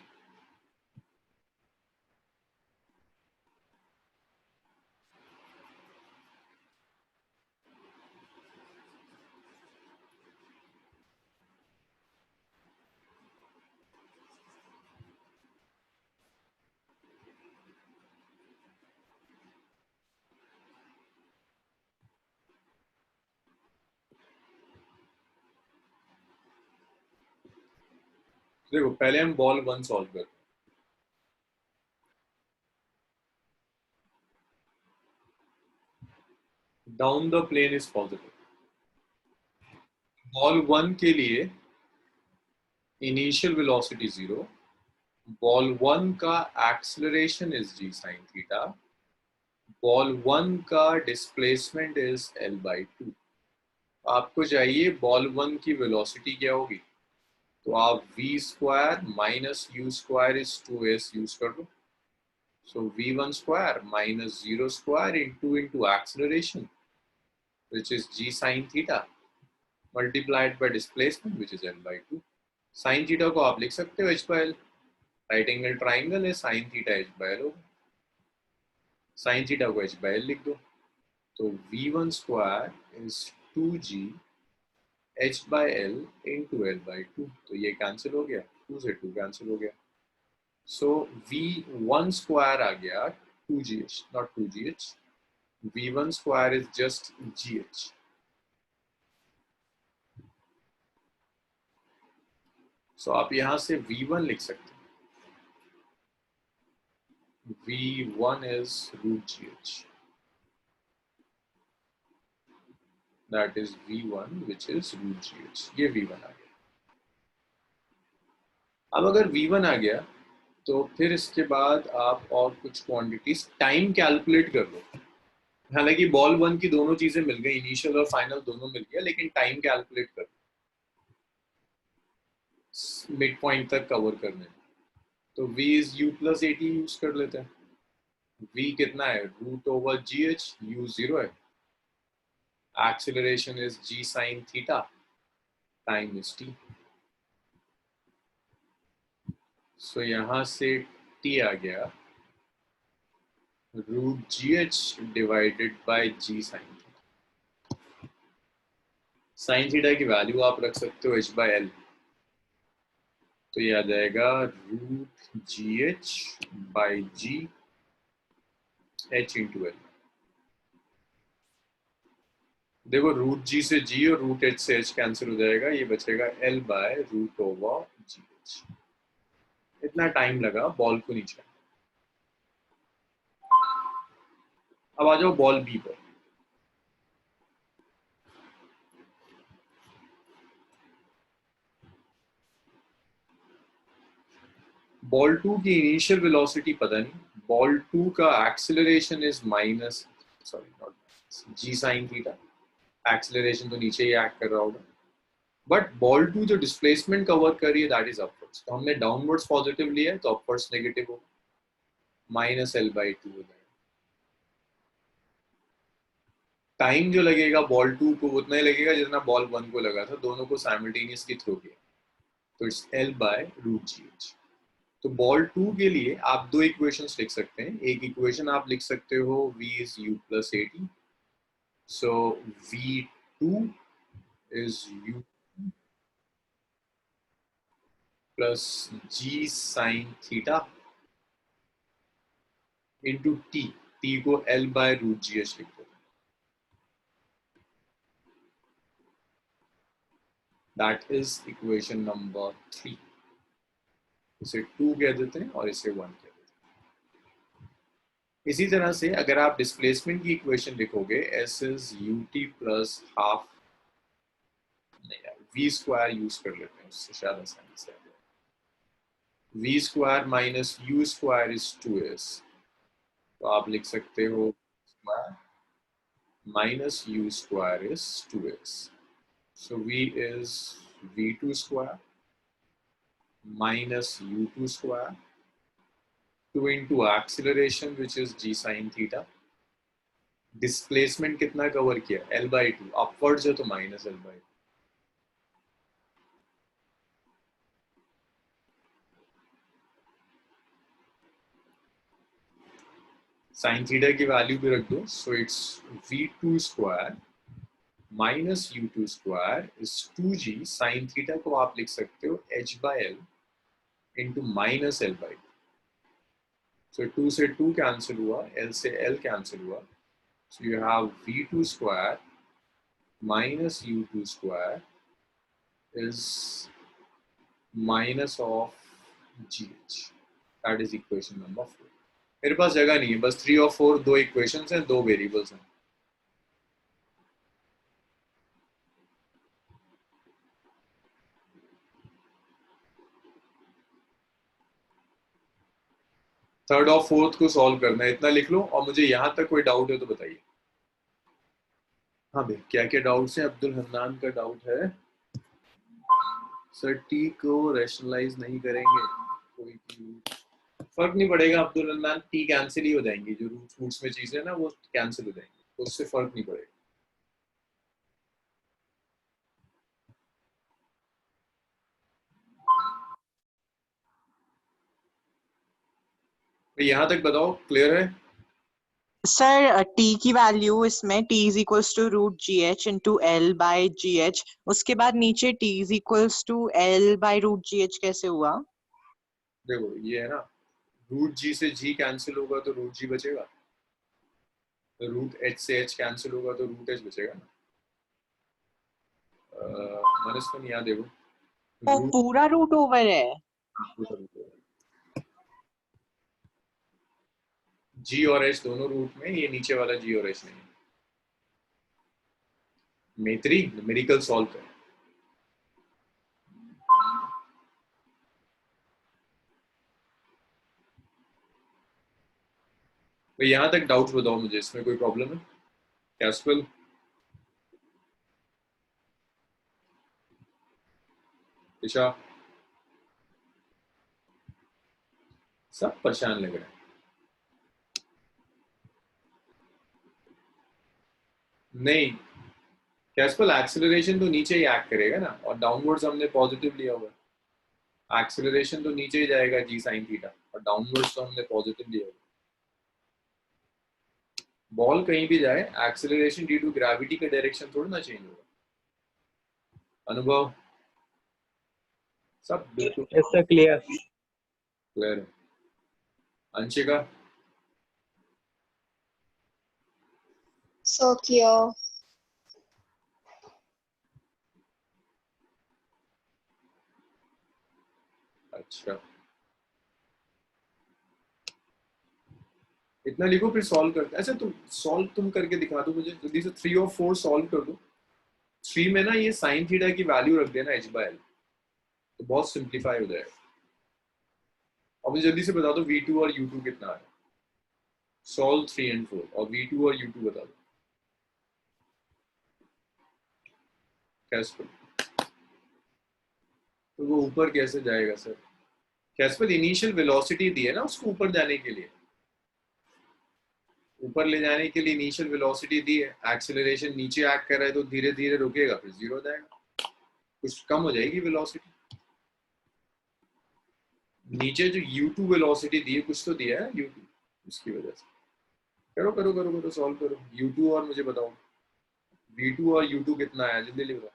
देखो पहले हम बॉल वन सॉल्व करते हैं। Down the plane is positive. Ball one के लिए इनिशियल वेलोसिटी 0, बॉल वन का acceleration is g sin theta, ball one का डिस्प्लेसमेंट इज L/2। आपको चाहिए बॉल वन की वेलोसिटी क्या होगी, तो आप v² minus u² is 2s use कर दो। सो v1² minus 0² into acceleration which is g sin theta multiplied by displacement which is L/2। sin theta को आप लिख सकते हो h/L, राइट एंगल ट्राइंगल है, sin थीटा h/L होगा, sin थीटा को h/L लिख दो, तो v1² is 2g h/L into L/2, तो ये कैंसिल हो गया, 2 से 2 कैंसिल हो गया, सो v1² आ गया 2gh, not 2gh, v1² is just gh। सो आप यहां से v1 लिख सकते हैं, v1 is root gh, that is v1 which is root gh, ये v1 आ गया। अब अगर v1 आ गया तो फिर इसके बाद आप और कुछ क्वांटिटीज टाइम कैलकुलेट कर लो। हालांकि बॉल वन की दोनों चीजें मिल गई, इनिशियल और फाइनल दोनों मिल गया, लेकिन टाइम कैलकुलेट कर मिड पॉइंट तक कवर करने, तो v इज u+ 80 यूज कर लेते हैं। v कितना है, √/gh, u 0 है, acceleration is g sin theta, time is t। सो यहां से t आ गया √gh divided by g sin theta. sin theta की वैल्यू आप रख सकते हो h/L, तो ये आ जाएगा √gh by g h into L। देखो √g से g और √h से h कैंसिल हो जाएगा, ये बचेगा L/√/gh। इतना टाइम लगा बॉल को नीचे। अब आ जाओ बॉल बी पर। बॉल 2 की इनिशियल वेलोसिटी पता नहीं, बॉल 2 का acceleration is minus, sorry not g sine theta, acceleration तो नीचे ही एक्ट कर रहा होगा, बट बॉल 2 जो डिस्प्लेसमेंट कवर कर रही है दैट इज अपवर्ड्स, तो हमने डाउनवर्ड्स पॉजिटिव लिया है तो अपवर्ड्स नेगेटिव होगा, माइनस एल बाई 2 हो जाएगा। टाइम जो लगेगा बॉल 2 को उतना ही लगेगा जितना बॉल 1 को लगा था, दोनों को साइमल्टेनियसली थ्रो किया, तो it's L by root g h. तो बॉल 2 के लिए आप दो इक्वेशंस लिख सकते हैं, एक इक्वेशन आप लिख सकते हो v is u plus 80, so v2 is u plus g sin theta into t, t को l by root gh लिख दो, that is equation number 3। इसे 2 कह देते हैं और इसे 1 कह देते हैं। इसी तरह से अगर आप डिस्प्लेसमेंट की इक्वेशन लिखोगे s is ut plus half, v square use कर लेते हैं, उससे शायद आसानी से v square minus u square is 2s, तो आप लिख सकते हो square minus u square is 2s, so v is v2 square minus u2 square, 2 into acceleration which is g sin theta, displacement कितना कवर किया l by 2, upwards है तो minus l by 2, sin theta की वैल्यू भी रख दो, so it's v2 square minus u2 square is 2g sin theta को आप लिख सकते हो h by l into minus l by 2, so 2 से 2 कैंसिल हुआ, l से l कैंसिल हुआ, so you have v2 square minus u2 square is minus of gh, that is equation number 4। मेरे पास जगह नहीं है, बस 3 और 4 दो इक्वेशंस हैं, दो वेरिएबल्स हैं। थर्ड और फोर्थ को सॉल्व करना है, इतना लिख लो, और मुझे यहाँ तक कोई डाउट है तो बताइए। हाँ भाई, क्या क्या डाउट्स हैं? अब्दुल हन्नान का डाउट है सर टी को रैशनलाइज नहीं करेंगे, कोई फर्क नहीं पड़ेगा अब्दुल हन्नान, टी कैंसिल ही हो जाएंगी, जो रूट्स में चीजें ना वो कैंसिल हो जाएंगी, तो उससे फर्क नहीं पड़ेगा। यहाँ तक बताओ, क्लियर है? सर t की वैल्यू इसमें t is equals to root g h into L by g h, उसके बाद नीचे t is equals to L by root g h कैसे हुआ? देखो ये है ना, रूट जी से जी कैंसिल होगा तो रूट जी बचेगा, रूट एच से एच कैंसिल होगा तो रूट एच बचेगा ना। मनस्पन याद है वो पूरा रूट ओवर है, जी और एच दोनों रूट में, ये नीचे वाला जी और एच नहीं। मैत्री न्यूमेरिकल सॉल्व कर, तो यहाँ तक डाउट बताओ मुझे, इसमें कोई प्रॉब्लम है? कैस्पल दिशा सब परेशान लग रहे हैं। नहीं कैस्पल, एक्सेलरेशन तो नीचे ही एक्ट करेगा ना, और डाउनवर्ड्स हमने पॉजिटिव लिया हुआ है, एक्सेलरेशन तो नीचे ही जाएगा जी साइन थीटा, और डाउनवर्ड्स तो हमने पॉजिटिव लिया हुआ है। बॉल कहीं भी जाए, एक्सेलरेशन ड्यू टू ग्रेविटी का डायरेक्शन थोड़ा ना चेंज होगा। अनुभव सब बिल्कुल क्लियर क्लियर है। Anshika So clear. अच्छा, इतना लिखो फिर सॉल्व करते। अच्छा तुम सॉल्व तुम करके दिखा दो मुझे जल्दी से, 3 और 4 सॉल्व कर दो। 3 में ना ये साइन थीटा की वैल्यू रख देना h by l, तो बहुत सिंप्लीफाई हो जाएगा। अब मुझे जल्दी से बता दो V2 और U2 कितना है। सॉल्व 3 and 4 और V2 और U2 बता दो कैस्पर। तो वो ऊपर कैसे जाएगा सर? कैस्पर इनिशियल वेलोसिटी दी है ना उसको ऊपर जाने के लिए, ऊपर ले जाने के लिए इनिशियल वेलोसिटी दी है, एक्सेलरेशन नीचे एक्ट कर रहा है तो धीरे धीरे रुकेगा फिर जीरो हो जाएगा, कुछ कम हो जाएगी वेलोसिटी। नीचे जो U2 वेलोसिटी दी है कुछ तो दिया है U2, उसकी वजह से। करो करो करो करो सॉल्व करो। U2 और मुझे बताओ V2 और U2 कितना है, जल्दी बताओ।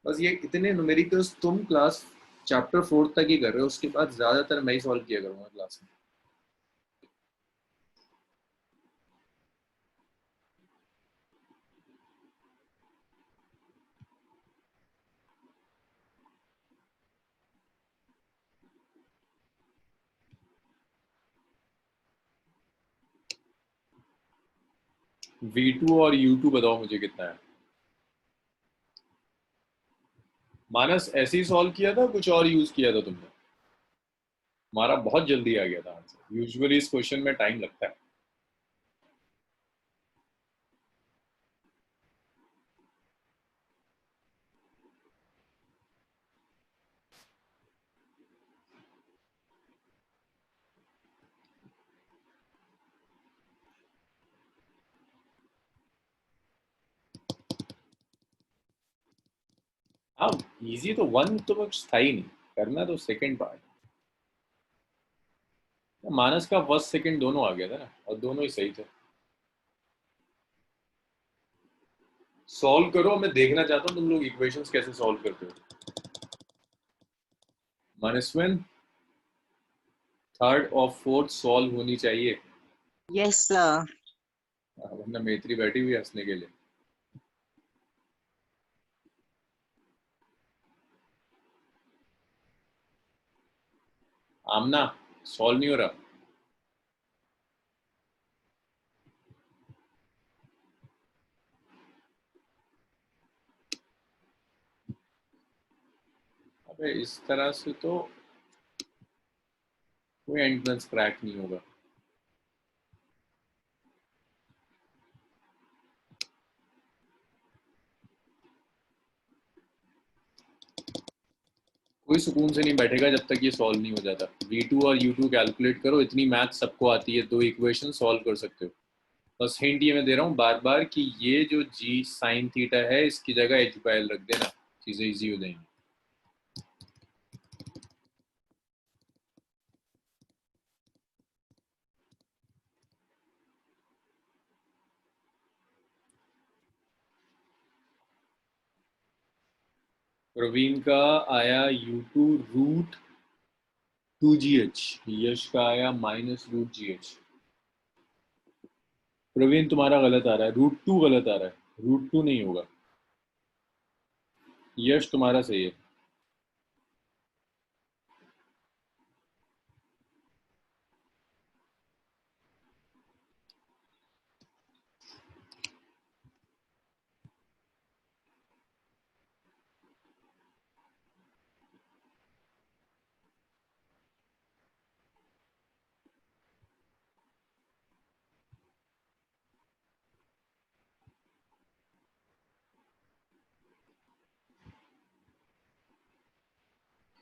बस ये इतने न्यूमेरिकल्स तुम क्लास चैप्टर 4 तक ही कर रहे हो, उसके बाद ज्यादातर मैं ही सॉल्व किया करूंगा क्लास में। V2 और U2 बताओ मुझे कितना है। मानस ऐसे ही सॉल्व किया था, कुछ और यूज किया था तुमने? हमारा बहुत जल्दी आ गया था आंसर। यूजुअली इस क्वेश्चन में टाइम लगता है। हाँ इजी तो वन तो कुछ था ही नहीं, करना तो सेकंड पार्ट। मानस का फर्स्ट सेकंड दोनों आ गया था ना, और दोनों ही सही थे। सॉल्व करो, मैं देखना चाहता हूँ तुम लोग इक्वेशंस कैसे सॉल्व करते हो। मानसवन थर्ड और फोर्थ सॉल्व होनी चाहिए, यस सर। वरना मैत्री बैठी हुई है हंसने के लिए। आमना सॉल्व नहीं हो रहा। अबे इस तरह से तो कोई एंट्रेंस क्रैक नहीं होगा। कोई सुकून से नहीं बैठेगा जब तक ये सॉल्व नहीं हो जाता। V2 और U2 कैलकुलेट करो, इतनी मैथ सबको आती है, दो इक्वेशन सॉल्व कर सकते हो। बस हिंट ये मैं दे रहा हूँ बार बार कि ये जो G sin थीटा है इसकी जगह H by L रख देना, चीजें इजी हो जाएंगी। प्रवीण का आया U2 रूट 2GH, यश का आया -√GH। प्रवीण तुम्हारा गलत आ रहा है, √2 गलत आ रहा है, √2 नहीं होगा। यश तुम्हारा सही है।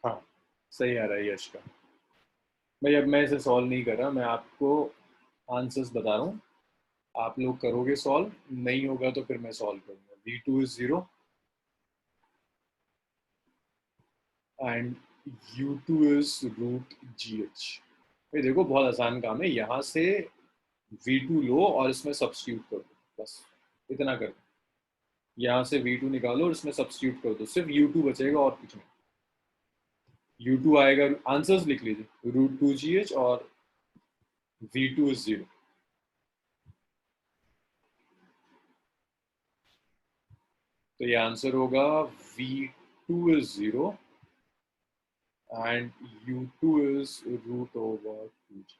हाँ सही आ रहा है यश का। भाई अब मैं इसे सॉल्व नहीं कर रहा, मैं आपको आंसर्स बता रहा हूँ, आप लोग करोगे सॉल्व, नहीं होगा तो फिर मैं सॉल्व करूंगा। V2 is 0 and U2 is √GH। भाई देखो बहुत आसान काम है, यहाँ से V2 लो और इसमें सब्स्टिट्यूट कर दो, बस इतना कर दो। यहाँ से V2 निकालो और इसमें सब्स्टिट्यूट कर दो, सिर्फ U2 बचेगा और कुछ नहीं। U2 आएगा, आंसर्स लिख लीजिए, √2GH और V2 is 0। तो ये आंसर होगा V2 is 0 and U2 is √2GH।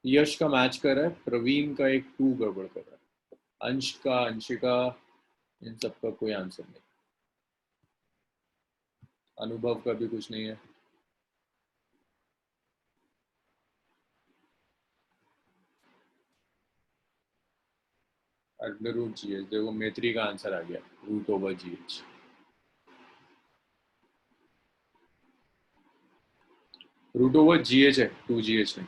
यश का मैच कर रहा है, प्रवीण का एक 2 गड़बड़ कर रहा है, अंश का, अंशिका, इन सब का कोई आंसर नहीं। अनुभव का भी कुछ नहीं है। अंडर रूट जी एच, देखो मैत्री का आंसर आ गया, root over g h. Root over g h है, 2GH नहीं।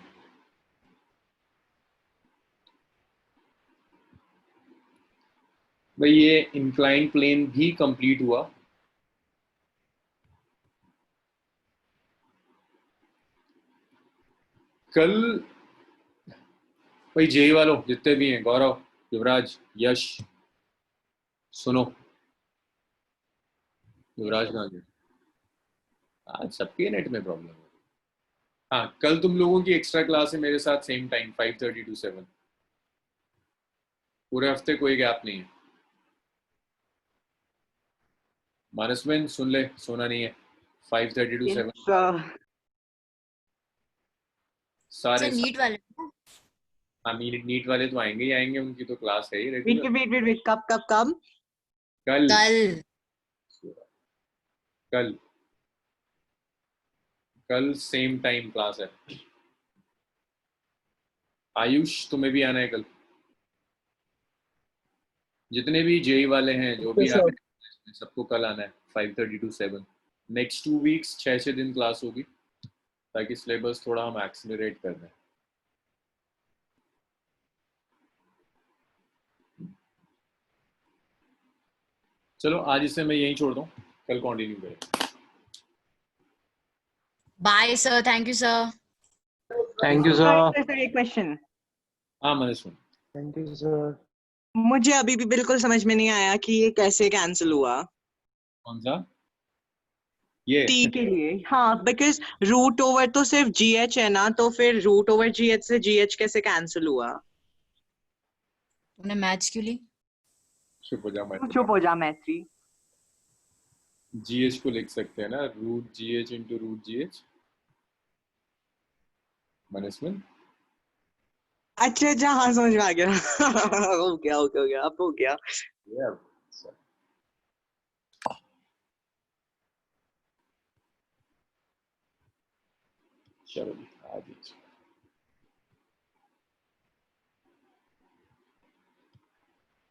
भाई ये इंक्लाइन प्लेन भी कंप्लीट हुआ। कल भाई जेई वालों जितने भी हैं, गौरव, युवराज, यश, सुनो, युवराज कहाँ गया? आज सबके नेट में प्रॉब्लम है। हाँ, कल तुम लोगों की एक्स्ट्रा क्लास है मेरे साथ, सेम टाइम 5:30 to 7। पूरे हफ्ते कोई गैप नहीं है। मानसमेन सुन ले, सोना नहीं है। 5:30 to 7 सारे। सर नीट वाले ना? हाँ, नीट वाले तो आएंगे ही आएंगे, उनकी तो क्लास है ही रेगुलर। वेट कब कल कल कल कल सेम टाइम क्लास है। आयुष तुम्हें भी आना है कल। जितने भी जेई वाले हैं, जो भी आ रहे हैं, सबको कल आना है 5:30 to 7। नेक्स्ट 2 वीक्स 6 दिन क्लास होगी, ताकि सिलेबस थोड़ा हम एक्सेलरेट कर दें। चलो आज इसे मैं यहीं छोड़ दूं, कल कंटिन्यू करें। Bye sir, thank you sir. Thank you sir. Sir एक क्वेश्चन, हाँ मनस्विन, थैंक यू सर। मुझे अभी भी बिल्कुल समझ में नहीं आया कि ये कैसे कैंसिल हुआ कौन सा? ये टी के लिए। हाँ, बिकॉज रूट ओवर तो सिर्फ जीएच है ना, तो फिर रूट ओवर जीएच से जीएच कैसे कैंसिल हुआ? तुमने मैच क्यों ली? चुप हो जा मत। चुप हो जा मैत्री। जीएच को लिख सकते हैं ना, root g h into root g h. Manasvin, अच्छा अच्छा, हाँ समझ में आ गया। हो गया अब हो गया। ये अब चलो आ जाइए।